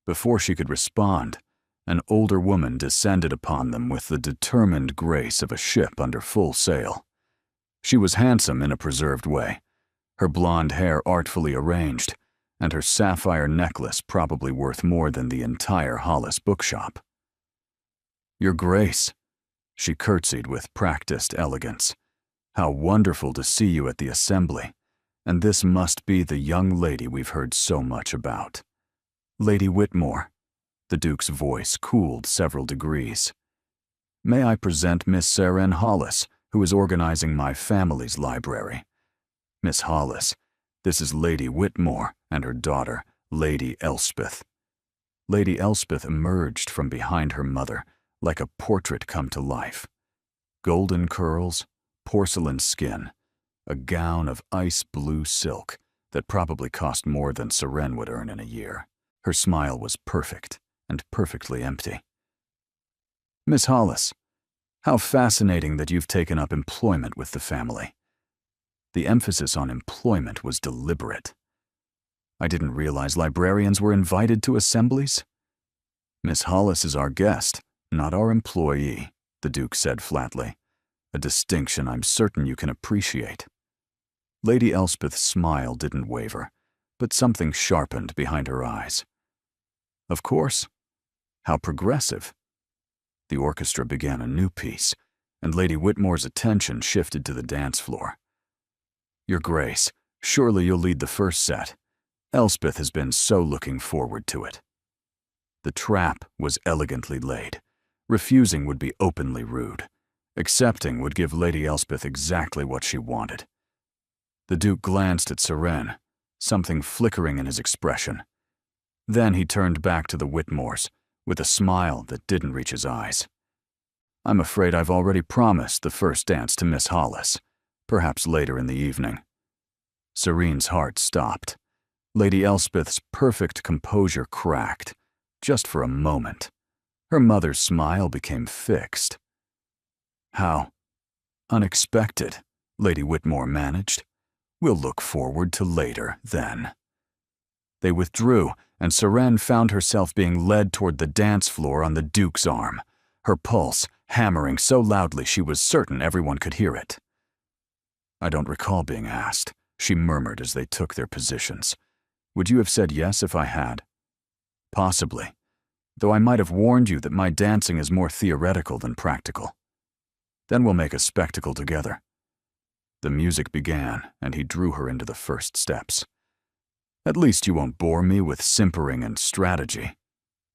Before she could respond, an older woman descended upon them with the determined grace of a ship under full sail. She was handsome in a preserved way, her blonde hair artfully arranged, and her sapphire necklace probably worth more than the entire Hollis bookshop. "Your Grace," she curtsied with practiced elegance. "How wonderful to see you at the assembly, and this must be the young lady we've heard so much about." "Lady Whitmore." The Duke's voice cooled several degrees. "May I present Miss Seren Hollis, who is organizing my family's library. Miss Hollis, this is Lady Whitmore and her daughter, Lady Elspeth." Lady Elspeth emerged from behind her mother like a portrait come to life. Golden curls, porcelain skin, a gown of ice blue silk that probably cost more than Seren would earn in a year. Her smile was perfect and perfectly empty. "Miss Hollis, how fascinating that you've taken up employment with the family." The emphasis on employment was deliberate. "I didn't realize librarians were invited to assemblies." "Miss Hollis is our guest, not our employee," the Duke said flatly, "a distinction I'm certain you can appreciate." Lady Elspeth's smile didn't waver, but something sharpened behind her eyes. "Of course. How progressive." The orchestra began a new piece, and Lady Whitmore's attention shifted to the dance floor. "Your Grace, surely you'll lead the first set. Elspeth has been so looking forward to it." The trap was elegantly laid. Refusing would be openly rude. Accepting would give Lady Elspeth exactly what she wanted. The Duke glanced at Seren, something flickering in his expression. Then he turned back to the Whitmores, with a smile that didn't reach his eyes. "I'm afraid I've already promised the first dance to Miss Hollis, perhaps later in the evening." Serene's heart stopped. Lady Elspeth's perfect composure cracked, just for a moment. Her mother's smile became fixed. "How unexpected," Lady Whitmore managed. "We'll look forward to later, then." They withdrew, and Serene found herself being led toward the dance floor on the Duke's arm, her pulse hammering so loudly she was certain everyone could hear it. "I don't recall being asked," she murmured as they took their positions. "Would you have said yes if I had?" "Possibly, though I might have warned you that my dancing is more theoretical than practical. Then we'll make a spectacle together." The music began, and he drew her into the first steps. "At least you won't bore me with simpering and strategy."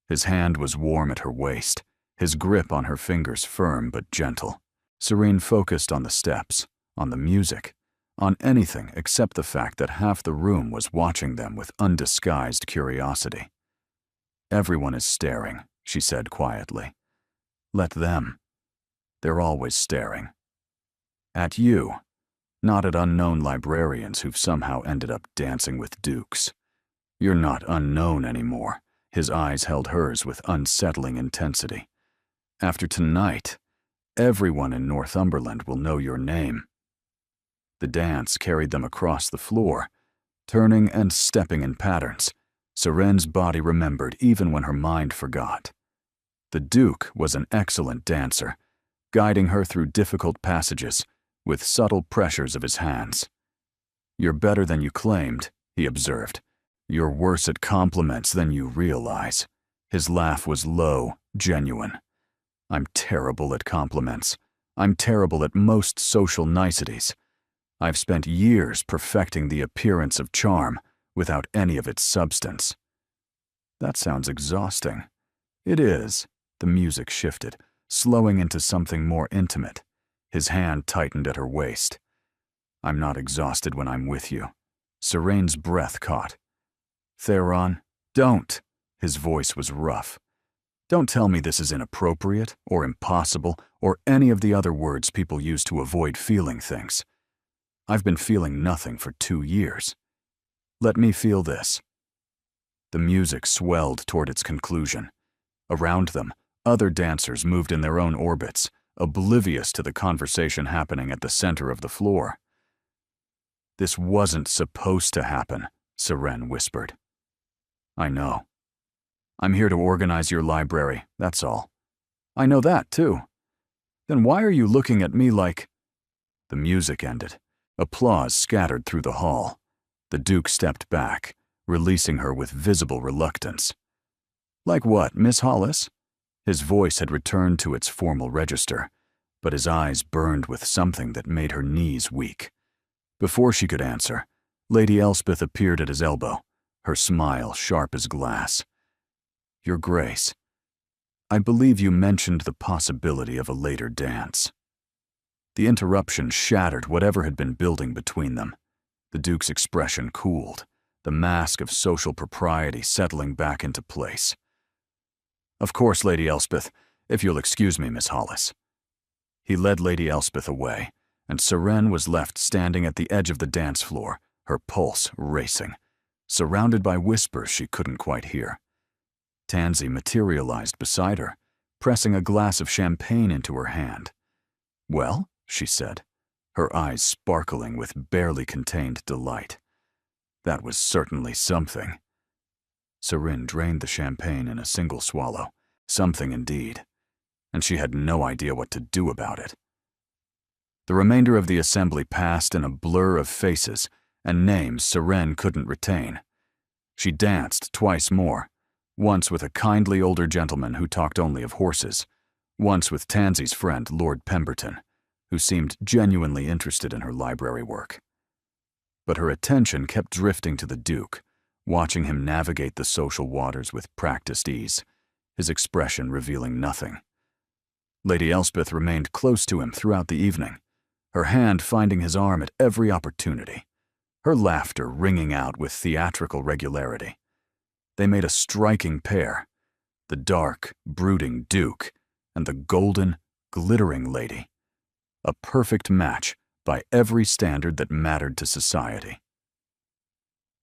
His hand was warm at her waist, his grip on her fingers firm but gentle. Serene focused on the steps, on the music, on anything except the fact that half the room was watching them with undisguised curiosity. "Everyone is staring," she said quietly. "Let them. They're always staring. At you, not at unknown librarians who've somehow ended up dancing with dukes. You're not unknown anymore." His eyes held hers with unsettling intensity. "After tonight, everyone in Northumberland will know your name." The dance carried them across the floor, turning and stepping in patterns. Serene's body remembered even when her mind forgot. The Duke was an excellent dancer, guiding her through difficult passages with subtle pressures of his hands. "You're better than you claimed," he observed. "You're worse at compliments than you realize." His laugh was low, genuine. "I'm terrible at compliments. I'm terrible at most social niceties. I've spent years perfecting the appearance of charm without any of its substance." "That sounds exhausting." "It is." The music shifted, slowing into something more intimate. His hand tightened at her waist. "I'm not exhausted when I'm with you." Serene's breath caught. "Theron, don't." His voice was rough. "Don't tell me this is inappropriate or impossible or any of the other words people use to avoid feeling things. I've been feeling nothing for 2 years. Let me feel this." The music swelled toward its conclusion. Around them, other dancers moved in their own orbits, oblivious to the conversation happening at the center of the floor. "This wasn't supposed to happen," Serene whispered. "I know. I'm here to organize your library, that's all." "I know that, too." "Then why are you looking at me like—" The music ended. Applause scattered through the hall. The Duke stepped back, releasing her with visible reluctance. "Like what, Miss Hollis?" His voice had returned to its formal register, but his eyes burned with something that made her knees weak. Before she could answer, Lady Elspeth appeared at his elbow, her smile sharp as glass. "Your Grace, I believe you mentioned the possibility of a later dance." The interruption shattered whatever had been building between them. The Duke's expression cooled, the mask of social propriety settling back into place. "Of course, Lady Elspeth, if you'll excuse me, Miss Hollis." He led Lady Elspeth away, and Serene was left standing at the edge of the dance floor, her pulse racing, surrounded by whispers she couldn't quite hear. Tansy materialized beside her, pressing a glass of champagne into her hand. "Well?" she said, her eyes sparkling with barely contained delight. That was certainly something. Serene drained the champagne in a single swallow. Something indeed. And she had no idea what to do about it. The remainder of the assembly passed in a blur of faces and names Serene couldn't retain. She danced twice more, once with a kindly older gentleman who talked only of horses, once with Tansy's friend, Lord Pemberton, who seemed genuinely interested in her library work. But her attention kept drifting to the Duke, watching him navigate the social waters with practiced ease, his expression revealing nothing. Lady Elspeth remained close to him throughout the evening, her hand finding his arm at every opportunity. her laughter ringing out with theatrical regularity. They made a striking pair, the dark, brooding Duke and the golden, glittering lady. A perfect match by every standard that mattered to society.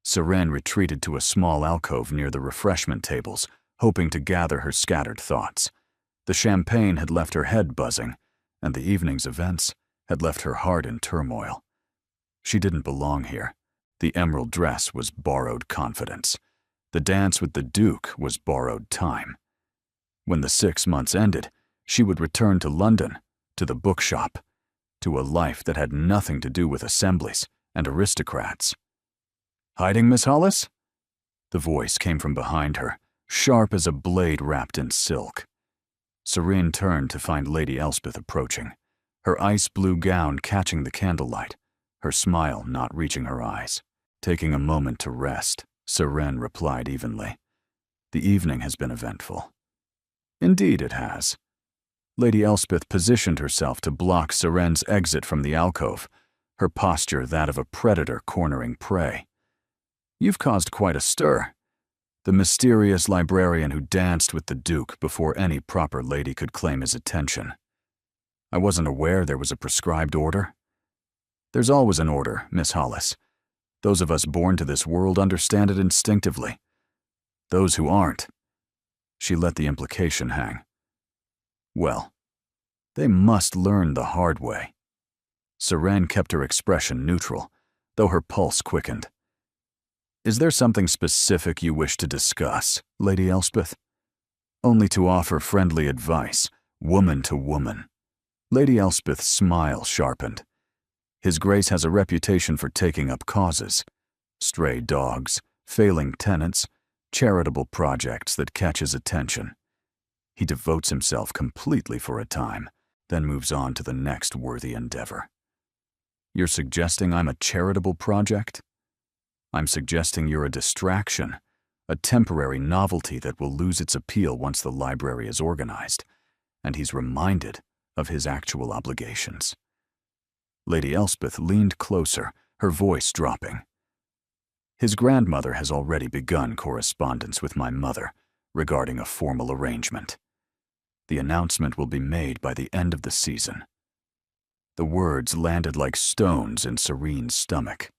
Seren retreated to a small alcove near the refreshment tables, hoping to gather her scattered thoughts. The champagne had left her head buzzing, and the evening's events had left her heart in turmoil. She didn't belong here. The emerald dress was borrowed confidence. The dance with the Duke was borrowed time. When the 6 months ended, she would return to London, to the bookshop, to a life that had nothing to do with assemblies and aristocrats. "Hiding, Miss Hollis?" The voice came from behind her, sharp as a blade wrapped in silk. Seren turned to find Lady Elspeth approaching, her ice-blue gown catching the candlelight, her smile not reaching her eyes. Taking a moment to rest, Seren replied evenly, "The evening has been eventful." "Indeed it has." Lady Elspeth positioned herself to block Seren's exit from the alcove, her posture that of a predator cornering prey. "You've caused quite a stir. The mysterious librarian who danced with the Duke before any proper lady could claim his attention. I wasn't aware there was a prescribed order." "There's always an order, Miss Hollis. Those of us born to this world understand it instinctively. Those who aren't—" She let the implication hang. "Well, they must learn the hard way." Seren kept her expression neutral, though her pulse quickened. "Is there something specific you wish to discuss, Lady Elspeth?" "Only to offer friendly advice, woman to woman." Lady Elspeth's smile sharpened. "His Grace has a reputation for taking up causes. Stray dogs, failing tenants, charitable projects that catch his attention. He devotes himself completely for a time, then moves on to the next worthy endeavor." "You're suggesting I'm a charitable project?" "I'm suggesting you're a distraction, a temporary novelty that will lose its appeal once the library is organized, and he's reminded of his actual obligations." Lady Elspeth leaned closer, her voice dropping. "His grandmother has already begun correspondence with my mother regarding a formal arrangement. The announcement will be made by the end of the season." The words landed like stones in Seren's stomach.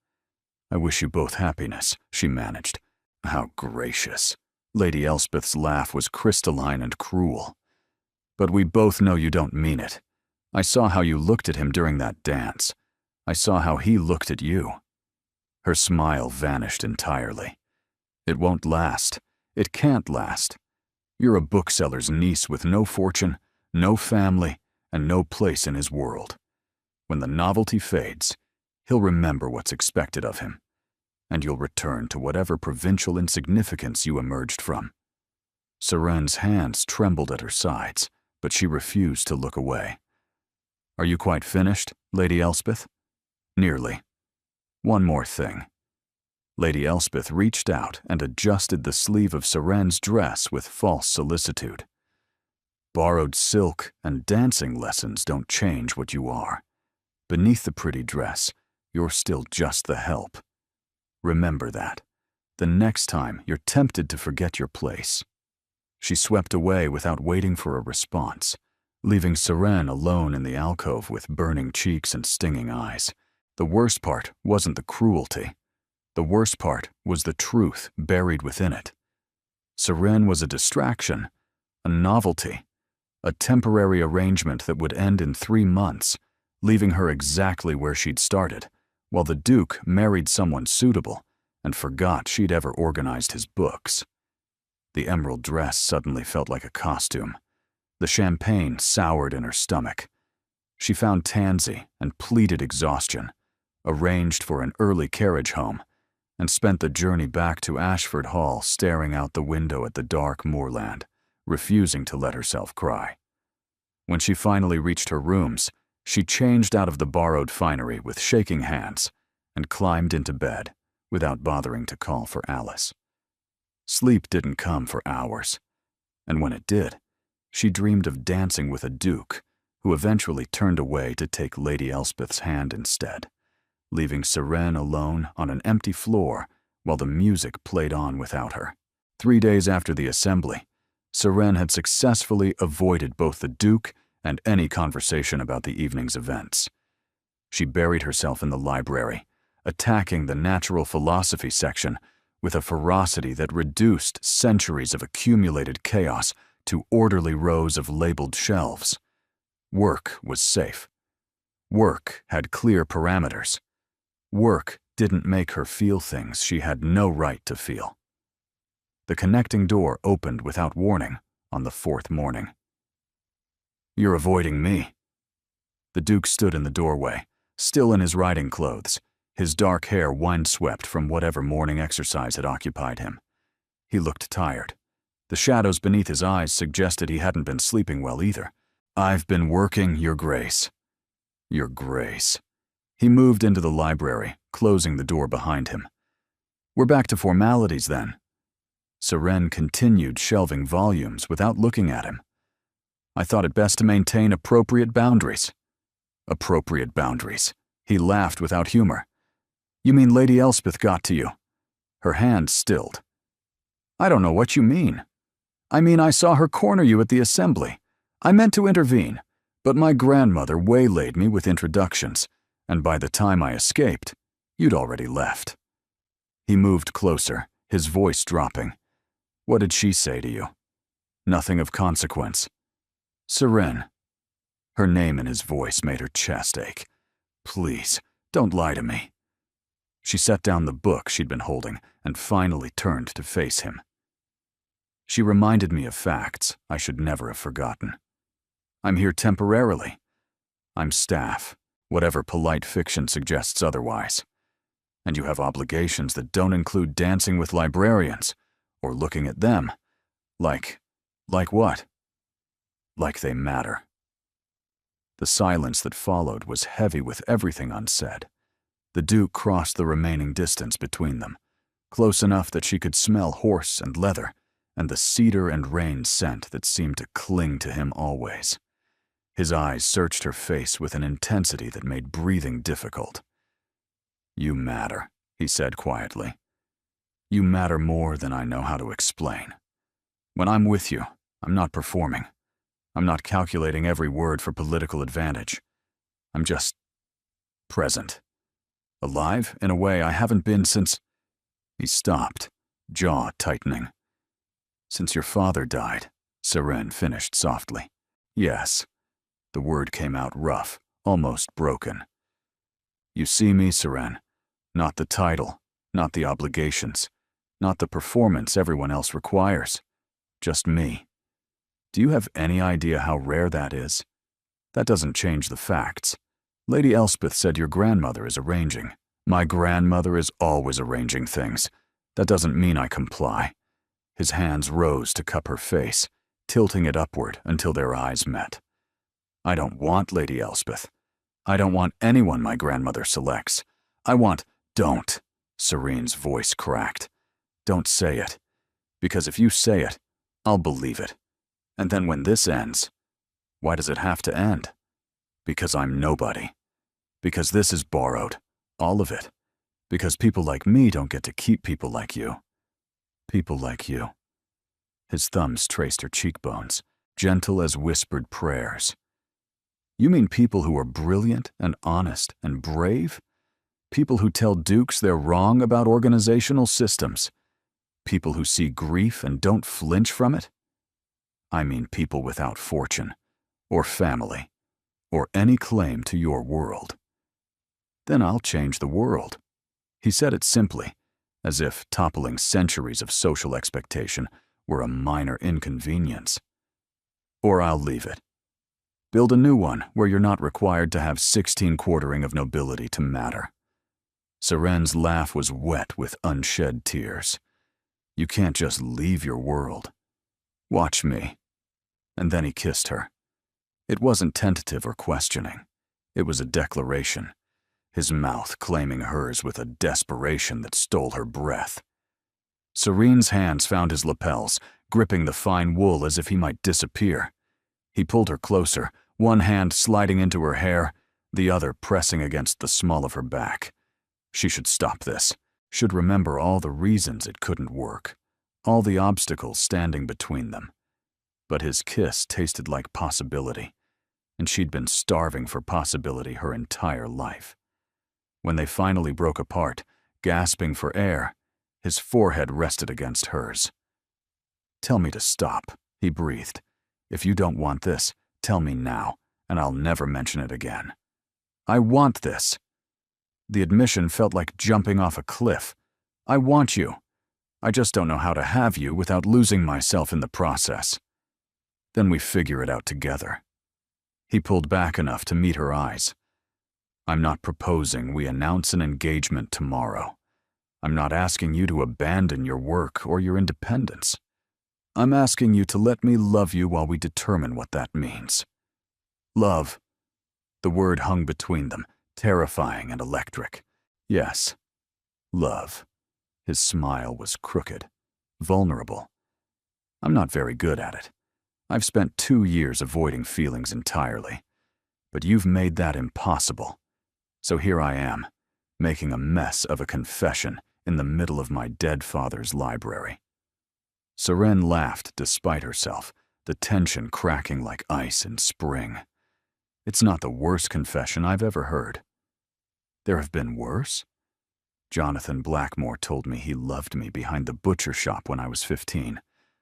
"I wish you both happiness," she managed. "How gracious." Lady Elspeth's laugh was crystalline and cruel. "But we both know you don't mean it. I saw how you looked at him during that dance. I saw how he looked at you." Her smile vanished entirely. "It won't last. It can't last. You're a bookseller's niece with no fortune, no family, and no place in his world. When the novelty fades, he'll remember what's expected of him, and you'll return to whatever provincial insignificance you emerged from." Seren's hands trembled at her sides, but she refused to look away. "Are you quite finished, Lady Elspeth?" "Nearly. One more thing." Lady Elspeth reached out and adjusted the sleeve of Seren's dress with false solicitude. "Borrowed silk and dancing lessons don't change what you are. Beneath the pretty dress, you're still just the help. Remember that, the next time you're tempted to forget your place." She swept away without waiting for a response, leaving Seren alone in the alcove with burning cheeks and stinging eyes. The worst part wasn't the cruelty. The worst part was the truth buried within it. Seren was a distraction, a novelty, a temporary arrangement that would end in 3 months, leaving her exactly where she'd started, while the Duke married someone suitable and forgot she'd ever organized his books. The emerald dress suddenly felt like a costume. The champagne soured in her stomach. She found Tansy and pleaded exhaustion, arranged for an early carriage home, and spent the journey back to Ashford Hall staring out the window at the dark moorland, refusing to let herself cry. When she finally reached her rooms, she changed out of the borrowed finery with shaking hands and climbed into bed without bothering to call for Alice. Sleep didn't come for hours, and when it did, she dreamed of dancing with a Duke who eventually turned away to take Lady Elspeth's hand instead. leaving Seren alone on an empty floor while the music played on without her. 3 days after the assembly, Seren had successfully avoided both the Duke and any conversation about the evening's events. She buried herself in the library, attacking the natural philosophy section with a ferocity that reduced centuries of accumulated chaos to orderly rows of labeled shelves. Work was safe. Work had clear parameters. Work didn't make her feel things she had no right to feel. The connecting door opened without warning on the 4th morning. "You're avoiding me." The Duke stood in the doorway, still in his riding clothes, his dark hair windswept from whatever morning exercise had occupied him. He looked tired. The shadows beneath his eyes suggested he hadn't been sleeping well either. "I've been working, Your Grace." "Your Grace." He moved into the library, closing the door behind him. "We're back to formalities then." Seren continued shelving volumes without looking at him. "I thought it best to maintain appropriate boundaries." "Appropriate boundaries." He laughed without humor. "You mean Lady Elspeth got to you?" Her hand stilled. "I don't know what you mean." "I mean I saw her corner you at the assembly. I meant to intervene, but my grandmother waylaid me with introductions, and by the time I escaped, you'd already left." He moved closer, his voice dropping. "What did she say to you?" "Nothing of consequence." "Seren." Her name in his voice made her chest ache. "Please, don't lie to me." She set down the book she'd been holding and finally turned to face him. She reminded me of facts I should never have forgotten. "I'm here temporarily. I'm staff, whatever polite fiction suggests otherwise. And you have obligations that don't include dancing with librarians or looking at them. Like what? Like they matter." The silence that followed was heavy with everything unsaid. The Duke crossed the remaining distance between them, close enough that she could smell horse and leather and the cedar and rain scent that seemed to cling to him always. His eyes searched her face with an intensity that made breathing difficult. "You matter," he said quietly. "You matter more than I know how to explain. When I'm with you, I'm not performing. I'm not calculating every word for political advantage. I'm just present. Alive in a way I haven't been since—" He stopped, jaw tightening. "Since your father died," Seren finished softly. "Yes." The word came out rough, almost broken. "You see me, Seren. Not the title, not the obligations, not the performance everyone else requires. Just me. Do you have any idea how rare that is? That doesn't change the facts. Lady Elspeth said your grandmother is arranging. My grandmother is always arranging things. That doesn't mean I comply." His hands rose to cup her face, tilting it upward until their eyes met. "I don't want Lady Elspeth. I don't want anyone my grandmother selects. I want—" "Don't," Serene's voice cracked. "Don't say it. Because if you say it, I'll believe it. And then when this ends, why does it have to end? Because I'm nobody. Because this is borrowed. All of it. Because people like me don't get to keep people like you. People like you." His thumbs traced her cheekbones, gentle as whispered prayers. "You mean people who are brilliant and honest and brave? People who tell dukes they're wrong about organizational systems? People who see grief and don't flinch from it? I mean people without fortune, or family, or any claim to your world. Then I'll change the world." He said it simply, as if toppling centuries of social expectation were a minor inconvenience. "Or I'll leave it. Build a new one where you're not required to have 16 quartering of nobility to matter." Seren's laugh was wet with unshed tears. "You can't just leave your world. Watch me." And then he kissed her. It wasn't tentative or questioning. It was a declaration, his mouth claiming hers with a desperation that stole her breath. Serene's hands found his lapels, gripping the fine wool as if he might disappear. He pulled her closer, one hand sliding into her hair, the other pressing against the small of her back. She should stop this, should remember all the reasons it couldn't work, all the obstacles standing between them. But his kiss tasted like possibility, and she'd been starving for possibility her entire life. When they finally broke apart, gasping for air, his forehead rested against hers. "Tell me to stop," he breathed. "If you don't want this, tell me now, and I'll never mention it again." "I want this." The admission felt like jumping off a cliff. "I want you. I just don't know how to have you without losing myself in the process. Then we figure it out together." He pulled back enough to meet her eyes. "I'm not proposing we announce an engagement tomorrow. I'm not asking you to abandon your work or your independence. I'm asking you to let me love you while we determine what that means." Love. The word hung between them, terrifying and electric. Yes, love. His smile was crooked, vulnerable. "I'm not very good at it. I've spent 2 years avoiding feelings entirely. But you've made that impossible. So here I am, making a mess of a confession in the middle of my dead father's library." Seren laughed despite herself, the tension cracking like ice in spring. "It's not the worst confession I've ever heard." "There have been worse?" "Jonathan Blackmore told me he loved me behind the butcher shop when I was 15.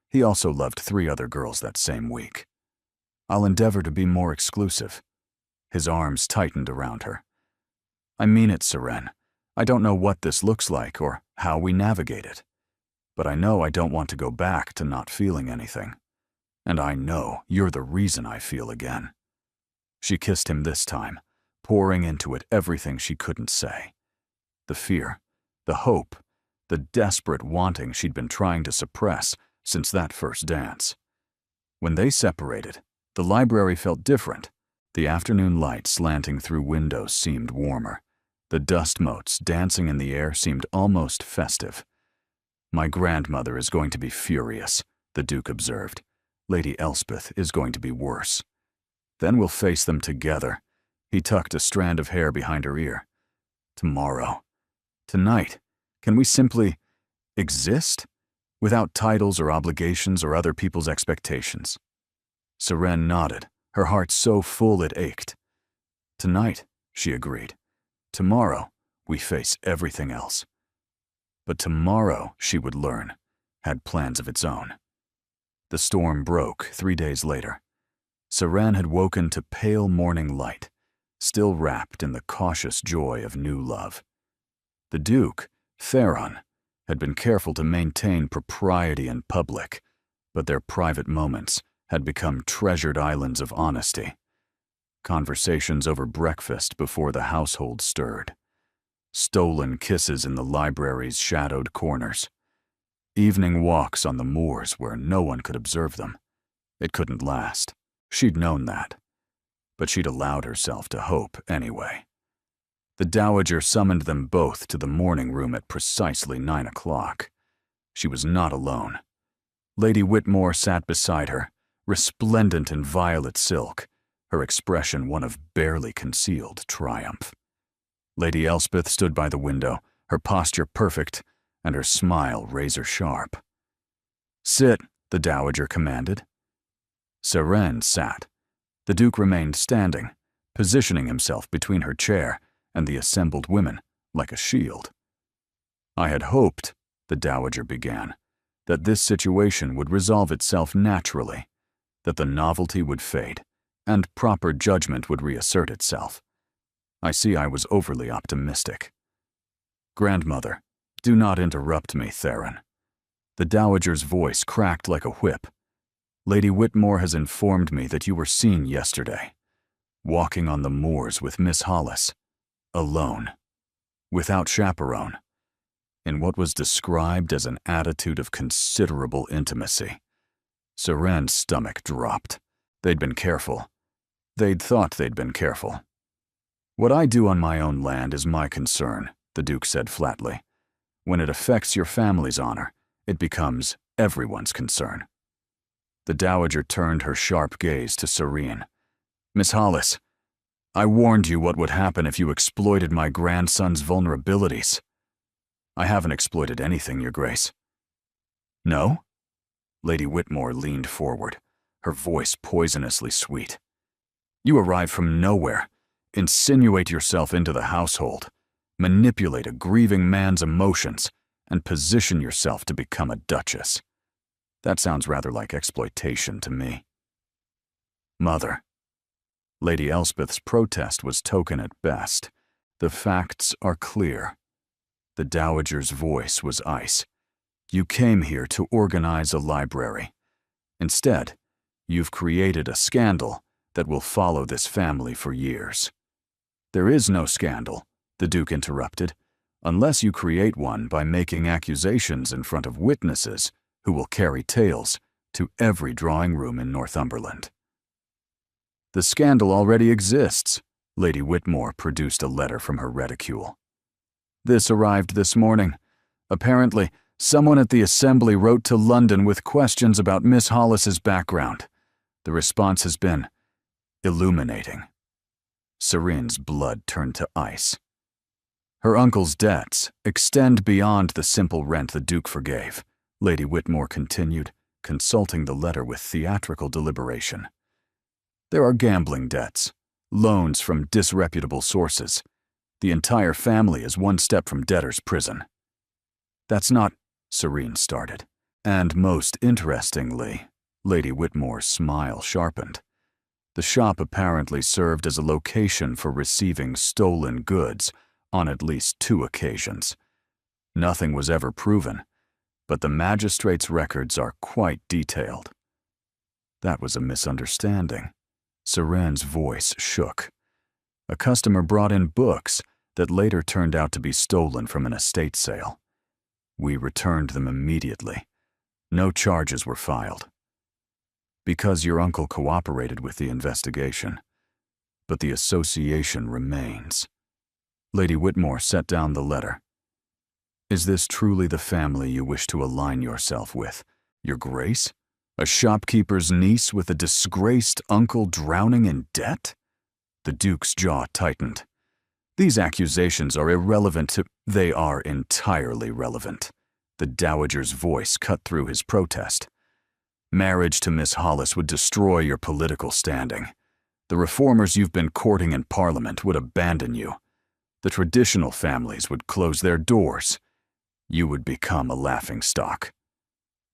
He also loved 3 other girls that same week. I'll endeavor to be more exclusive." His arms tightened around her. "I mean it, Seren. I don't know what this looks like or how we navigate it. But I know I don't want to go back to not feeling anything. And I know you're the reason I feel again." She kissed him this time, pouring into it everything she couldn't say. The fear, the hope, the desperate wanting she'd been trying to suppress since that first dance. When they separated, the library felt different. The afternoon light slanting through windows seemed warmer. The dust motes dancing in the air seemed almost festive. "My grandmother is going to be furious," the Duke observed. "Lady Elspeth is going to be worse. Then we'll face them together." He tucked a strand of hair behind her ear. "Tomorrow. Tonight. Can we simply exist? Without titles or obligations or other people's expectations?" Seren nodded, her heart so full it ached. "Tonight," she agreed. "Tomorrow, we face everything else." But tomorrow, she would learn, had plans of its own. The storm broke 3 days later. Seren had woken to pale morning light, still wrapped in the cautious joy of new love. The Duke, Theron, had been careful to maintain propriety in public, but their private moments had become treasured islands of honesty. Conversations over breakfast before the household stirred. Stolen kisses in the library's shadowed corners. Evening walks on the moors where no one could observe them. It couldn't last. She'd known that. But she'd allowed herself to hope anyway. The Dowager summoned them both to the morning room at precisely 9 o'clock. She was not alone. Lady Whitmore sat beside her, resplendent in violet silk, her expression one of barely concealed triumph. Lady Elspeth stood by the window, her posture perfect, and her smile razor-sharp. "Sit," the Dowager commanded. Seren sat. The Duke remained standing, positioning himself between her chair and the assembled women like a shield. "I had hoped," the Dowager began, "that this situation would resolve itself naturally, that the novelty would fade, and proper judgment would reassert itself. I see I was overly optimistic." "Grandmother, do not interrupt me, Theron." The Dowager's voice cracked like a whip. "Lady Whitmore has informed me that you were seen yesterday, walking on the moors with Miss Hollis, alone, without chaperone, in what was described as an attitude of considerable intimacy." Seren's stomach dropped. They'd been careful. They'd thought they'd been careful. "What I do on my own land is my concern," the Duke said flatly. "When it affects your family's honor, it becomes everyone's concern." The Dowager turned her sharp gaze to Serene. "Miss Hollis, I warned you what would happen if you exploited my grandson's vulnerabilities. I haven't exploited anything, Your Grace. No? Lady Whitmore leaned forward, her voice poisonously sweet. You arrive from nowhere, insinuate yourself into the household, manipulate a grieving man's emotions, and position yourself to become a duchess. That sounds rather like exploitation to me. Mother. Lady Elspeth's protest was token at best. The facts are clear. The Dowager's voice was ice. You came here to organize a library. Instead, you've created a scandal that will follow this family for years. There is no scandal, the Duke interrupted, unless you create one by making accusations in front of witnesses who will carry tales to every drawing room in Northumberland. The scandal already exists. Lady Whitmore produced a letter from her reticule. This arrived this morning. Apparently, someone at the Assembly wrote to London with questions about Miss Hollis's background. The response has been illuminating. Serene's blood turned to ice. Her uncle's debts extend beyond the simple rent the Duke forgave, Lady Whitmore continued, consulting the letter with theatrical deliberation. There are gambling debts, loans from disreputable sources. The entire family is one step from debtor's prison. That's not, Serene started. And most interestingly, Lady Whitmore's smile sharpened. The shop apparently served as a location for receiving stolen goods on at least 2 occasions. Nothing was ever proven, but the magistrate's records are quite detailed. That was a misunderstanding. Serene's voice shook. A customer brought in books that later turned out to be stolen from an estate sale. We returned them immediately. No charges were filed. Because your uncle cooperated with the investigation. But the association remains. Lady Whitmore set down the letter. Is this truly the family you wish to align yourself with, Your Grace? A shopkeeper's niece with a disgraced uncle drowning in debt? The Duke's jaw tightened. These accusations are irrelevant to— They are entirely relevant. The Dowager's voice cut through his protest. Marriage to Miss Hollis would destroy your political standing. The reformers you've been courting in Parliament would abandon you. The traditional families would close their doors. You would become a laughingstock.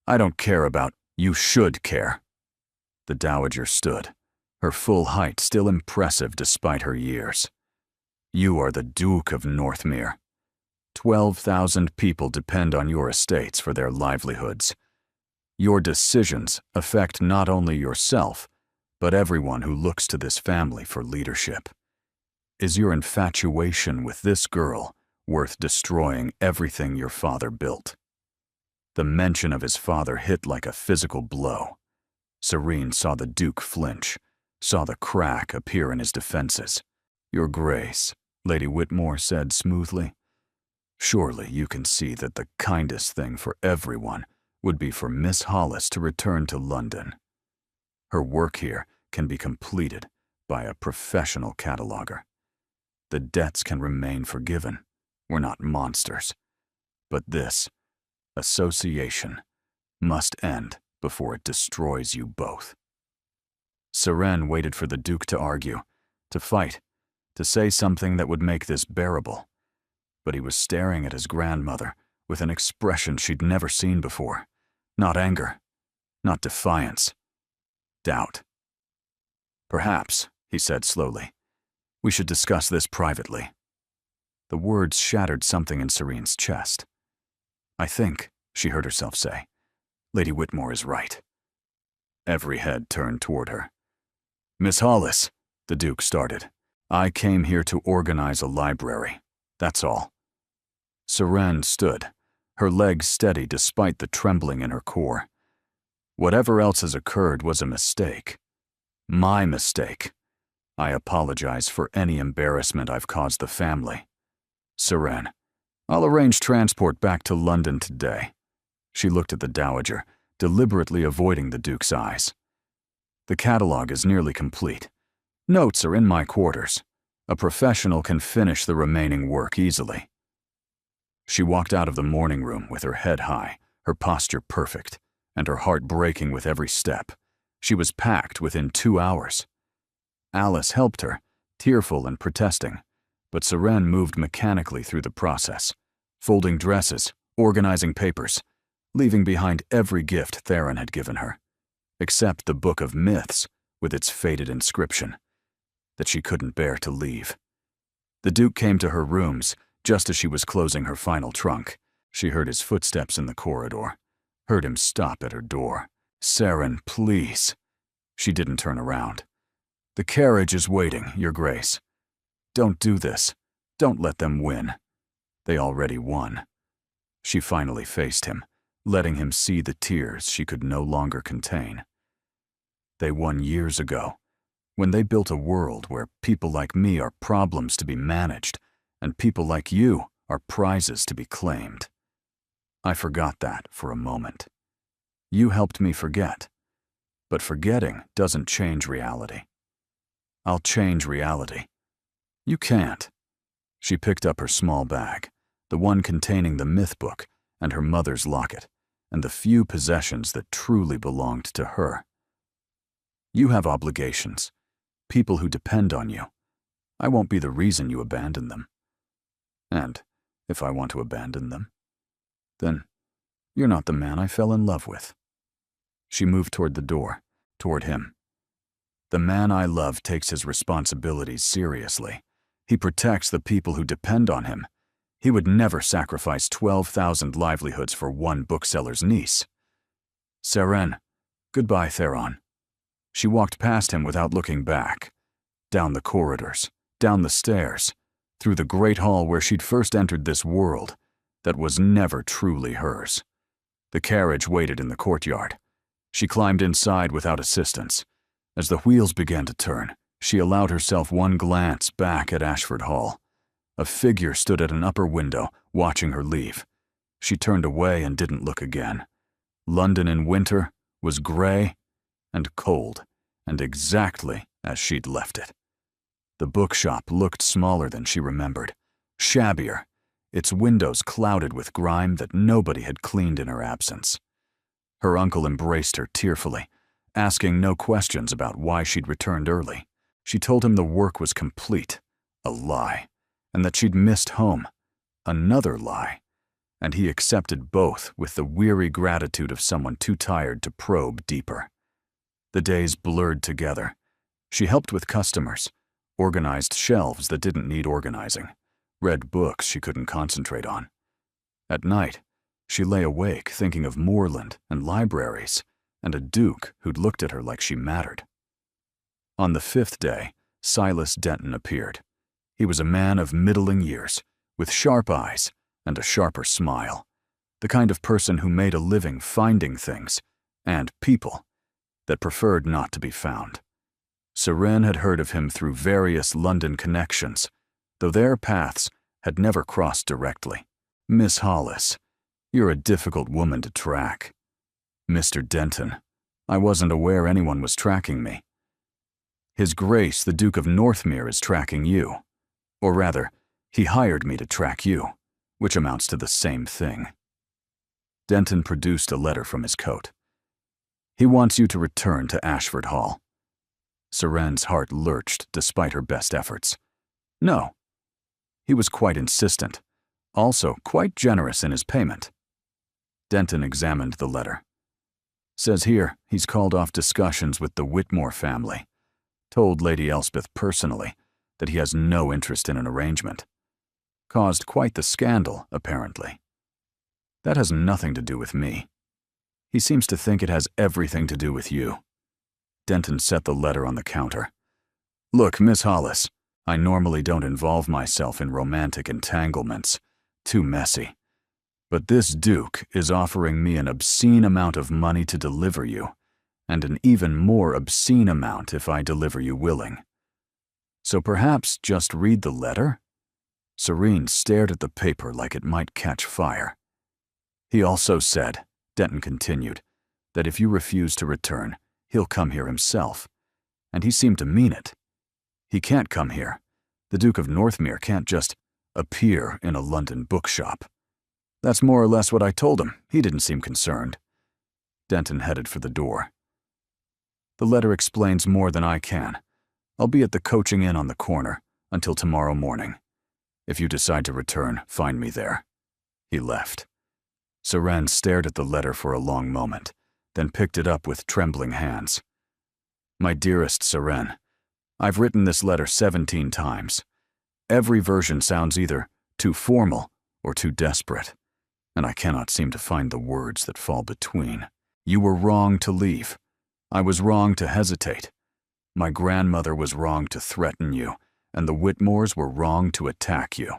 I don't care about— You should care. The Dowager stood, her full height still impressive despite her years. You are the Duke of Northmere. 12,000 people depend on your estates for their livelihoods. Your decisions affect not only yourself, but everyone who looks to this family for leadership. Is your infatuation with this girl worth destroying everything your father built? The mention of his father hit like a physical blow. Serene saw the Duke flinch, saw the crack appear in his defenses. Your Grace, Lady Whitmore said smoothly, surely you can see that the kindest thing for everyone would be for Miss Hollis to return to London. Her work here can be completed by a professional cataloger. The debts can remain forgiven. We're not monsters. But this association must end before it destroys you both. Serene waited for the Duke to argue, to fight, to say something that would make this bearable. But he was staring at his grandmother with an expression she'd never seen before. Not anger, not defiance, doubt. Perhaps, he said slowly, we should discuss this privately. The words shattered something in Serene's chest. I think, she heard herself say, Lady Whitmore is right. Every head turned toward her. Miss Hollis, the Duke started, I came here to organize a library. That's all. Serene stood, her legs steady despite the trembling in her core. Whatever else has occurred was a mistake. My mistake. I apologize for any embarrassment I've caused the family. Serene, I'll arrange transport back to London today. She looked at the Dowager, deliberately avoiding the Duke's eyes. The catalogue is nearly complete. Notes are in my quarters. A professional can finish the remaining work easily. She walked out of the morning room with her head high, her posture perfect, and her heart breaking with every step. She was packed within 2 hours. Alice helped her, tearful and protesting, but Seren moved mechanically through the process, folding dresses, organizing papers, leaving behind every gift Theron had given her, except the Book of Myths with its faded inscription that she couldn't bear to leave. The Duke came to her rooms just as she was closing her final trunk. She heard his footsteps in the corridor, heard him stop at her door. "Seren, please." She didn't turn around. "The carriage is waiting, Your Grace. Don't do this. Don't let them win. They already won." She finally faced him, letting him see the tears she could no longer contain. They won years ago, when they built a world where people like me are problems to be managed, and people like you are prizes to be claimed. I forgot that for a moment. You helped me forget. But forgetting doesn't change reality. I'll change reality. You can't. She picked up her small bag, the one containing the myth book and her mother's locket, and the few possessions that truly belonged to her. You have obligations, people who depend on you. I won't be the reason you abandon them. And if I want to abandon them, then you're not the man I fell in love with. She moved toward the door, toward him. The man I love takes his responsibilities seriously. He protects the people who depend on him. He would never sacrifice 12,000 livelihoods for one bookseller's niece. Seren, goodbye, Theron. She walked past him without looking back, down the corridors, down the stairs, through the great hall where she'd first entered this world that was never truly hers. The carriage waited in the courtyard. She climbed inside without assistance. As the wheels began to turn, she allowed herself one glance back at Ashford Hall. A figure stood at an upper window, watching her leave. She turned away and didn't look again. London in winter was gray and cold, and exactly as she'd left it. The bookshop looked smaller than she remembered, shabbier, its windows clouded with grime that nobody had cleaned in her absence. Her uncle embraced her tearfully, asking no questions about why she'd returned early. She told him the work was complete, a lie, and that she'd missed home, another lie, and he accepted both with the weary gratitude of someone too tired to probe deeper. The days blurred together. She helped with customers, organized shelves that didn't need organizing, read books she couldn't concentrate on. At night, she lay awake thinking of Moorland and libraries, and a duke who'd looked at her like she mattered. On the 5th day, Silas Denton appeared. He was a man of middling years, with sharp eyes and a sharper smile, the kind of person who made a living finding things, and people, that preferred not to be found. Seren had heard of him through various London connections, though their paths had never crossed directly. "Miss Hollis, you're a difficult woman to track." "Mr. Denton, I wasn't aware anyone was tracking me." "His Grace, the Duke of Northmere, is tracking you. Or rather, he hired me to track you, which amounts to the same thing." Denton produced a letter from his coat. "He wants you to return to Ashford Hall." Seren's heart lurched despite her best efforts. "No." He was quite insistent, also quite generous in his payment. Denton examined the letter. "Says here he's called off discussions with the Whitmore family. Told Lady Elspeth personally that he has no interest in an arrangement. Caused quite the scandal, apparently. That has nothing to do with me. He seems to think it has everything to do with you." Denton set the letter on the counter. "Look, Miss Hollis, I normally don't involve myself in romantic entanglements. Too messy. But this Duke is offering me an obscene amount of money to deliver you, and an even more obscene amount if I deliver you willing. So perhaps just read the letter?" Serene stared at the paper like it might catch fire. "He also said," Denton continued, "that if you refuse to return, he'll come here himself. And he seemed to mean it. He can't come here. The Duke of Northmere can't just appear in a London bookshop. That's more or less what I told him. He didn't seem concerned. Denton headed for the door. The letter explains more than I can. I'll be at the coaching inn on the corner until tomorrow morning. If you decide to return, find me there. He left. Seren stared at the letter for a long moment, then picked it up with trembling hands. My dearest Seren, I've written this letter 17 times. Every version sounds either too formal or too desperate, and I cannot seem to find the words that fall between. You were wrong to leave. I was wrong to hesitate. My grandmother was wrong to threaten you, and the Whitmores were wrong to attack you.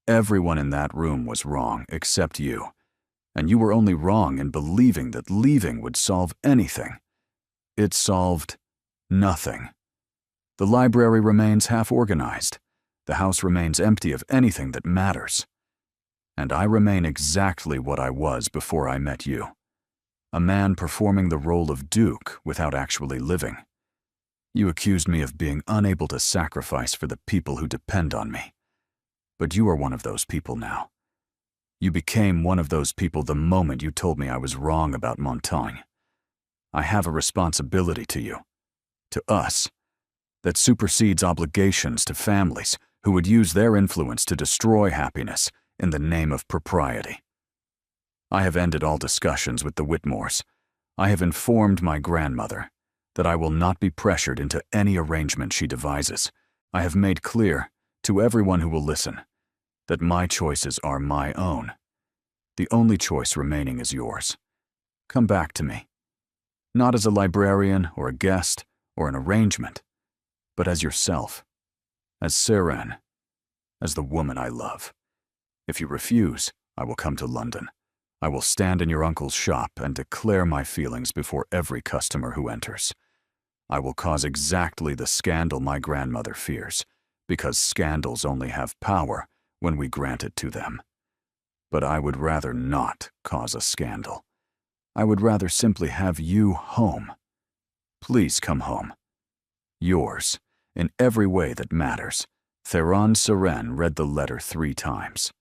Everyone in that room was wrong except you, and you were only wrong in believing that leaving would solve anything. It solved nothing. The library remains half-organized. The house remains empty of anything that matters. And I remain exactly what I was before I met you. A man performing the role of Duke without actually living. You accused me of being unable to sacrifice for the people who depend on me. But you are one of those people now. You became one of those people the moment you told me I was wrong about Montaigne. I have a responsibility to you, to us, that supersedes obligations to families who would use their influence to destroy happiness in the name of propriety. I have ended all discussions with the Whitmores. I have informed my grandmother that I will not be pressured into any arrangement she devises. I have made clear to everyone who will listen that my choices are my own. The only choice remaining is yours. Come back to me. Not as a librarian or a guest or an arrangement, but as yourself, as Seren, as the woman I love. If you refuse, I will come to London. I will stand in your uncle's shop and declare my feelings before every customer who enters. I will cause exactly the scandal my grandmother fears, because scandals only have power when we grant it to them. But I would rather not cause a scandal. I would rather simply have you home. Please come home. Yours, in every way that matters. Theron Seren read the letter 3 times.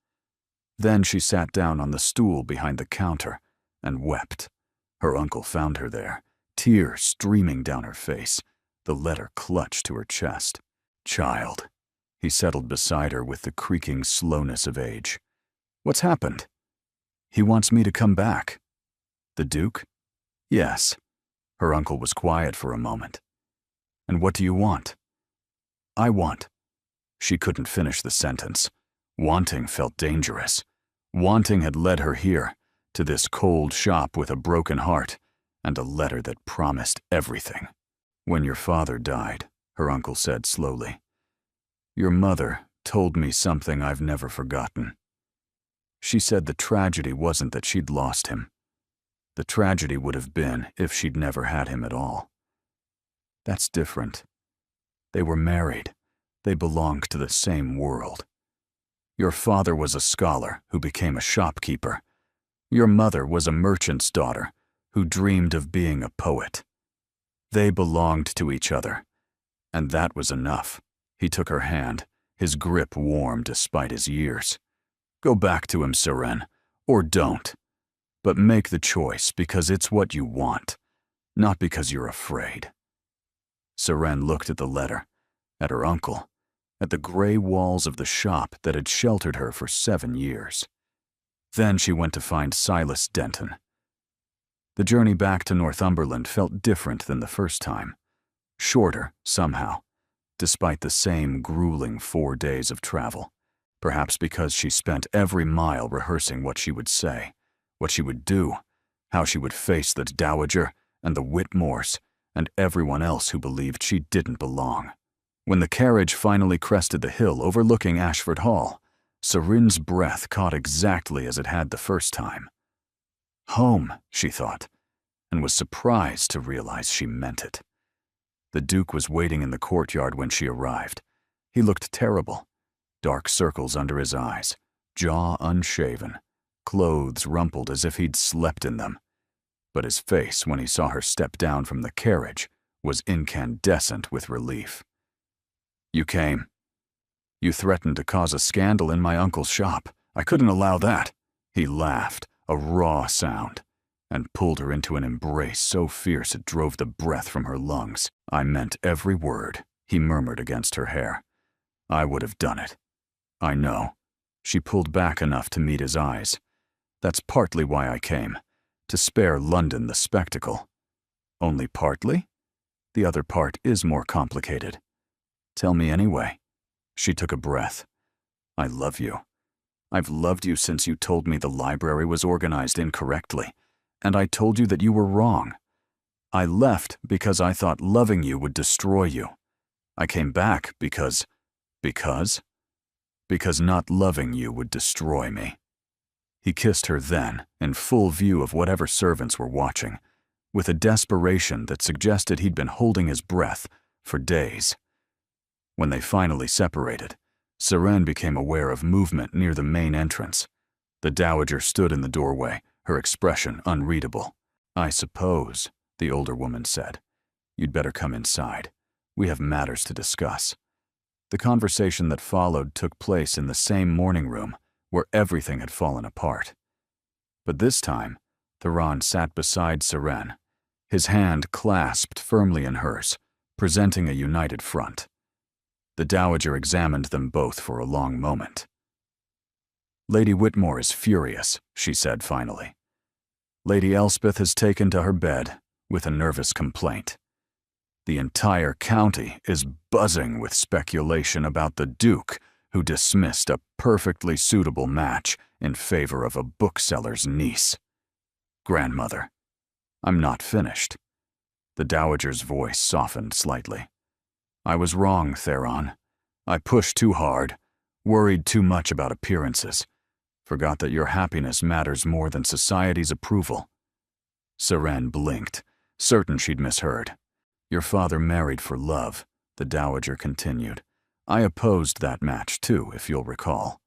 Then she sat down on the stool behind the counter and wept. Her uncle found her there, tears streaming down her face, the letter clutched to her chest. Child, he settled beside her with the creaking slowness of age. What's happened? He wants me to come back. The Duke? Yes. Her uncle was quiet for a moment. And what do you want? I want. She couldn't finish the sentence. Wanting felt dangerous. Wanting had led her here, to this cold shop with a broken heart, and a letter that promised everything. When your father died, her uncle said slowly, your mother told me something I've never forgotten. She said the tragedy wasn't that she'd lost him. The tragedy would have been if she'd never had him at all. That's different. They were married. They belonged to the same world. Your father was a scholar who became a shopkeeper. Your mother was a merchant's daughter who dreamed of being a poet. They belonged to each other, and that was enough. He took her hand, his grip warm despite his years. Go back to him, Seren, or don't. But make the choice because it's what you want, not because you're afraid. Seren looked at the letter, at her uncle, at the gray walls of the shop that had sheltered her for 7 years. Then she went to find Silas Denton. The journey back to Northumberland felt different than the first time. Shorter, somehow, despite the same grueling 4 days of travel. Perhaps because she spent every mile rehearsing what she would say, what she would do, how she would face the Dowager and the Whitmores and everyone else who believed she didn't belong. When the carriage finally crested the hill overlooking Ashford Hall, Seren's breath caught exactly as it had the first time. Home, she thought, and was surprised to realize she meant it. The Duke was waiting in the courtyard when she arrived. He looked terrible. Dark circles under his eyes, jaw unshaven, clothes rumpled as if he'd slept in them. But his face, when he saw her step down from the carriage, was incandescent with relief. You came. You threatened to cause a scandal in my uncle's shop. I couldn't allow that." He laughed, a raw sound, and pulled her into an embrace so fierce it drove the breath from her lungs. "I meant every word," he murmured against her hair. "I would have done it. I know." She pulled back enough to meet his eyes. "That's partly why I came, to spare London the spectacle." "Only partly? The other part is more complicated." "Tell me anyway." She took a breath. "I love you. I've loved you since you told me the library was organized incorrectly, and I told you that you were wrong. I left because I thought loving you would destroy you. I came back because not loving you would destroy me." He kissed her then, in full view of whatever servants were watching, with a desperation that suggested he'd been holding his breath for days. When they finally separated, Seren became aware of movement near the main entrance. The dowager stood in the doorway, her expression unreadable. "I suppose," the older woman said, "you'd better come inside. We have matters to discuss." The conversation that followed took place in the same morning room where everything had fallen apart. But this time, Theron sat beside Seren, his hand clasped firmly in hers, presenting a united front. The dowager examined them both for a long moment. "Lady Whitmore is furious," she said finally. "Lady Elspeth has taken to her bed with a nervous complaint. The entire county is buzzing with speculation about the Duke, who dismissed a perfectly suitable match in favor of a bookseller's niece." "Grandmother, I'm not finished." The dowager's voice softened slightly. "I was wrong, Theron. I pushed too hard, worried too much about appearances, forgot that your happiness matters more than society's approval." Seren blinked, certain she'd misheard. "Your father married for love," the dowager continued. "I opposed that match too, if you'll recall.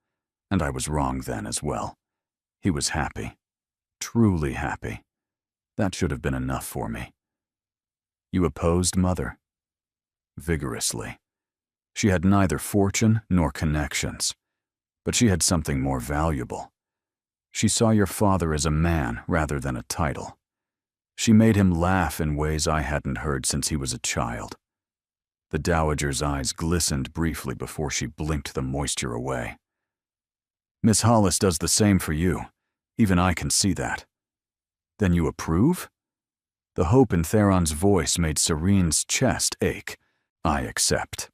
And I was wrong then as well. He was happy. Truly happy. That should have been enough for me." "You opposed Mother?" "Vigorously. She had neither fortune nor connections, but she had something more valuable. She saw your father as a man rather than a title. She made him laugh in ways I hadn't heard since he was a child." The dowager's eyes glistened briefly before she blinked the moisture away. "Miss Hollis does the same for you. Even I can see that." "Then you approve?" The hope in Theron's voice made Serene's chest ache. "I accept."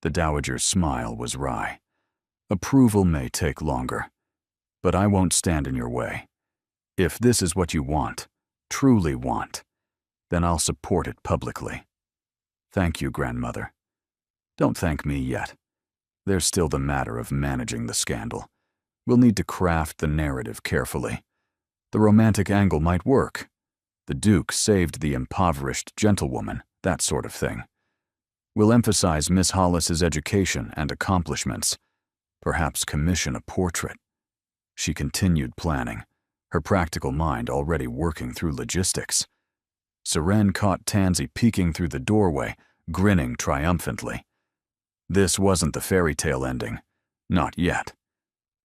The dowager's smile was wry. "Approval may take longer, but I won't stand in your way. If this is what you want, truly want, then I'll support it publicly." "Thank you, Grandmother." "Don't thank me yet. There's still the matter of managing the scandal. We'll need to craft the narrative carefully. The romantic angle might work. The Duke saved the impoverished gentlewoman, that sort of thing. We'll emphasize Miss Hollis's education and accomplishments. Perhaps commission a portrait." She continued planning, her practical mind already working through logistics. Seren caught Tansy peeking through the doorway, grinning triumphantly. This wasn't the fairy tale ending. Not yet.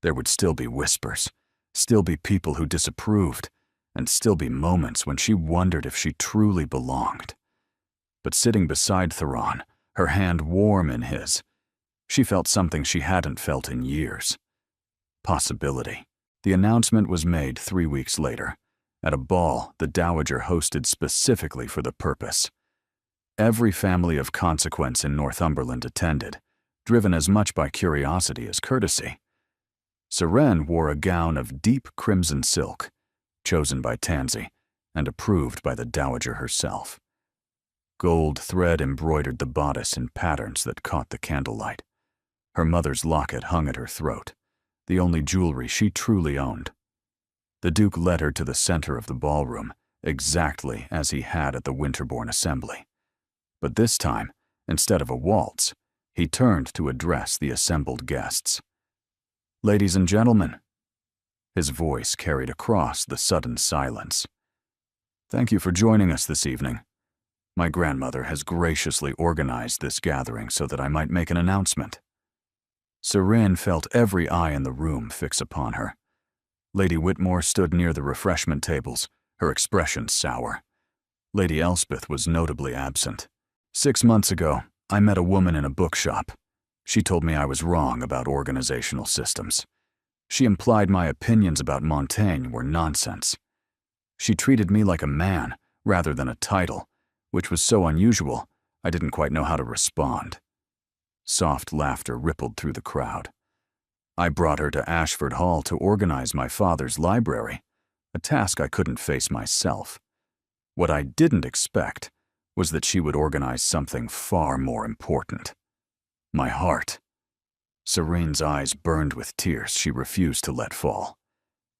There would still be whispers, still be people who disapproved, and still be moments when she wondered if she truly belonged. But sitting beside Theron, her hand warm in his, she felt something she hadn't felt in years. Possibility. The announcement was made 3 weeks later, at a ball the dowager hosted specifically for the purpose. Every family of consequence in Northumberland attended, driven as much by curiosity as courtesy. Seren wore a gown of deep crimson silk, chosen by Tansy and approved by the dowager herself. Gold thread embroidered the bodice in patterns that caught the candlelight. Her mother's locket hung at her throat, the only jewelry she truly owned. The Duke led her to the center of the ballroom, exactly as he had at the Winterbourne Assembly. But this time, instead of a waltz, he turned to address the assembled guests. "Ladies and gentlemen," his voice carried across the sudden silence. "Thank you for joining us this evening. My grandmother has graciously organized this gathering so that I might make an announcement." Serene felt every eye in the room fix upon her. Lady Whitmore stood near the refreshment tables, her expression sour. Lady Elspeth was notably absent. 6 months ago, I met a woman in a bookshop. She told me I was wrong about organizational systems. She implied my opinions about Montaigne were nonsense. She treated me like a man rather than a title, which was so unusual I didn't quite know how to respond. Soft laughter rippled through the crowd. I brought her to Ashford Hall to organize my father's library, a task I couldn't face myself. What I didn't expect was that she would organize something far more important. My heart. Serene's eyes burned with tears she refused to let fall.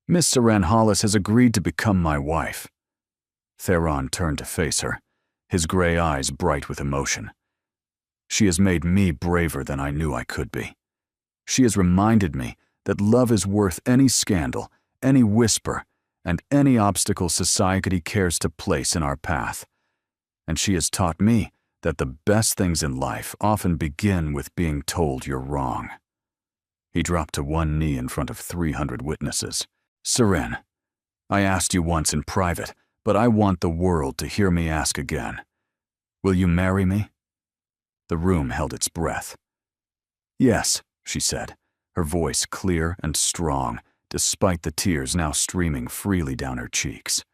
Miss Serene Hollis has agreed to become my wife. Theron turned to face her, his gray eyes bright with emotion. She has made me braver than I knew I could be. She has reminded me that love is worth any scandal, any whisper, and any obstacle society cares to place in our path. And she has taught me that the best things in life often begin with being told you're wrong. He dropped to one knee in front of 300 witnesses. Serene, I asked you once in private, but I want the world to hear me ask again. Will you marry me? The room held its breath. Yes, she said, her voice clear and strong, despite the tears now streaming freely down her cheeks.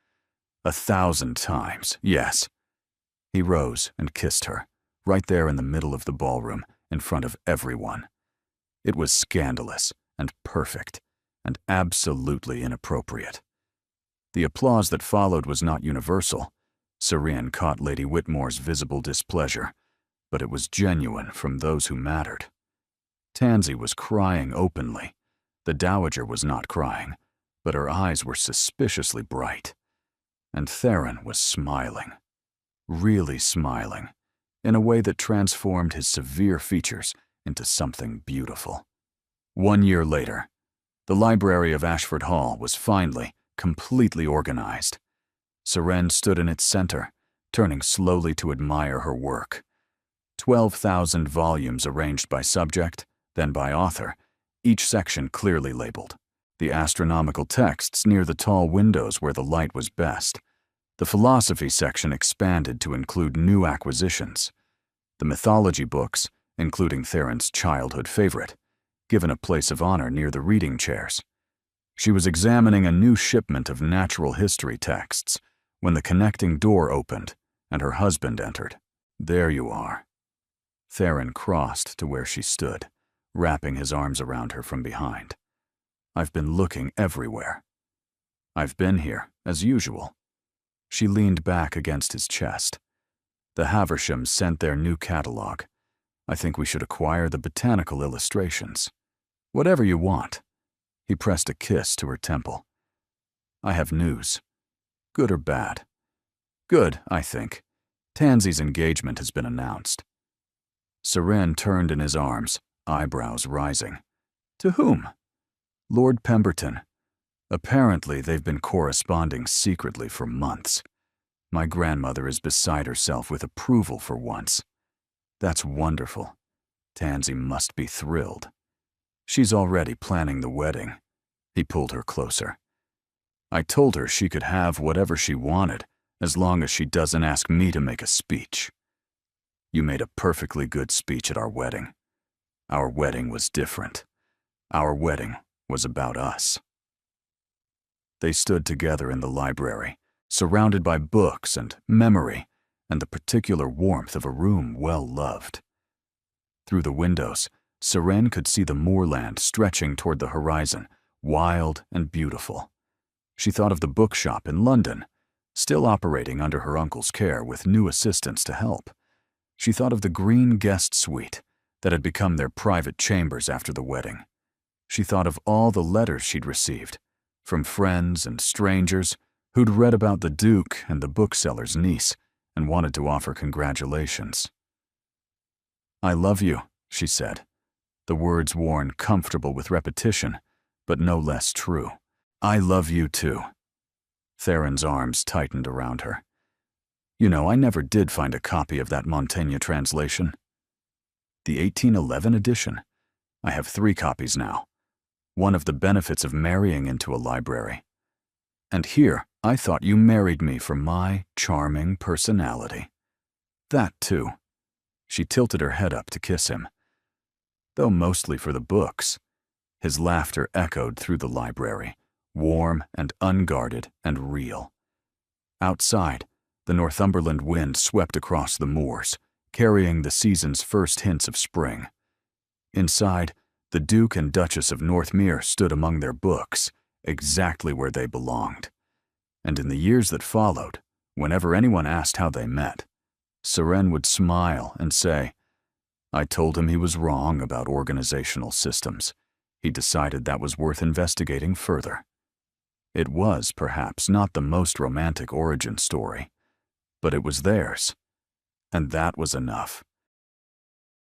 1,000 times, yes. He rose and kissed her, right there in the middle of the ballroom, in front of everyone. It was scandalous and perfect and absolutely inappropriate. The applause that followed was not universal. Serene caught Lady Whitmore's visible displeasure, but it was genuine from those who mattered. Tansy was crying openly. The Dowager was not crying, but her eyes were suspiciously bright. And Theron was smiling, really smiling, in a way that transformed his severe features into something beautiful. 1 year later, the library of Ashford Hall was finally, completely organized. Serene stood in its center, turning slowly to admire her work. 12,000 volumes arranged by subject, then by author, each section clearly labeled. The astronomical texts near the tall windows where the light was best. The philosophy section expanded to include new acquisitions. The mythology books, including Theron's childhood favorite, given a place of honor near the reading chairs. She was examining a new shipment of natural history texts when the connecting door opened and her husband entered. There you are. Theron crossed to where she stood, wrapping his arms around her from behind. I've been looking everywhere. I've been here, as usual. She leaned back against his chest. The Havershams sent their new catalog. I think we should acquire the botanical illustrations. Whatever you want. He pressed a kiss to her temple. I have news. Good or bad? Good, I think. Tansy's engagement has been announced. Serene turned in his arms, eyebrows rising. To whom? Lord Pemberton. Apparently, they've been corresponding secretly for months. My grandmother is beside herself with approval for once. That's wonderful. Tansy must be thrilled. She's already planning the wedding. He pulled her closer. I told her she could have whatever she wanted, as long as she doesn't ask me to make a speech. You made a perfectly good speech at our wedding. Our wedding was different. Our wedding was about us. They stood together in the library, surrounded by books and memory and the particular warmth of a room well loved. Through the windows, Serene could see the moorland stretching toward the horizon, wild and beautiful. She thought of the bookshop in London, still operating under her uncle's care with new assistants to help. She thought of the green guest suite that had become their private chambers after the wedding. She thought of all the letters she'd received, from friends and strangers who'd read about the Duke and the bookseller's niece and wanted to offer congratulations. I love you, she said, the words worn comfortable with repetition, but no less true. I love you too. Theron's arms tightened around her. You know, I never did find a copy of that Montaigne translation. The 1811 edition? I have 3 copies now. One of the benefits of marrying into a library. And here, I thought you married me for my charming personality. That, too. She tilted her head up to kiss him. Though mostly for the books. His laughter echoed through the library, warm and unguarded and real. Outside, the Northumberland wind swept across the moors, carrying the season's first hints of spring. Inside, the Duke and Duchess of Northmere stood among their books, exactly where they belonged. And in the years that followed, whenever anyone asked how they met, Seren would smile and say, "I told him he was wrong about organizational systems. He decided that was worth investigating further." It was, perhaps, not the most romantic origin story, but it was theirs, and that was enough.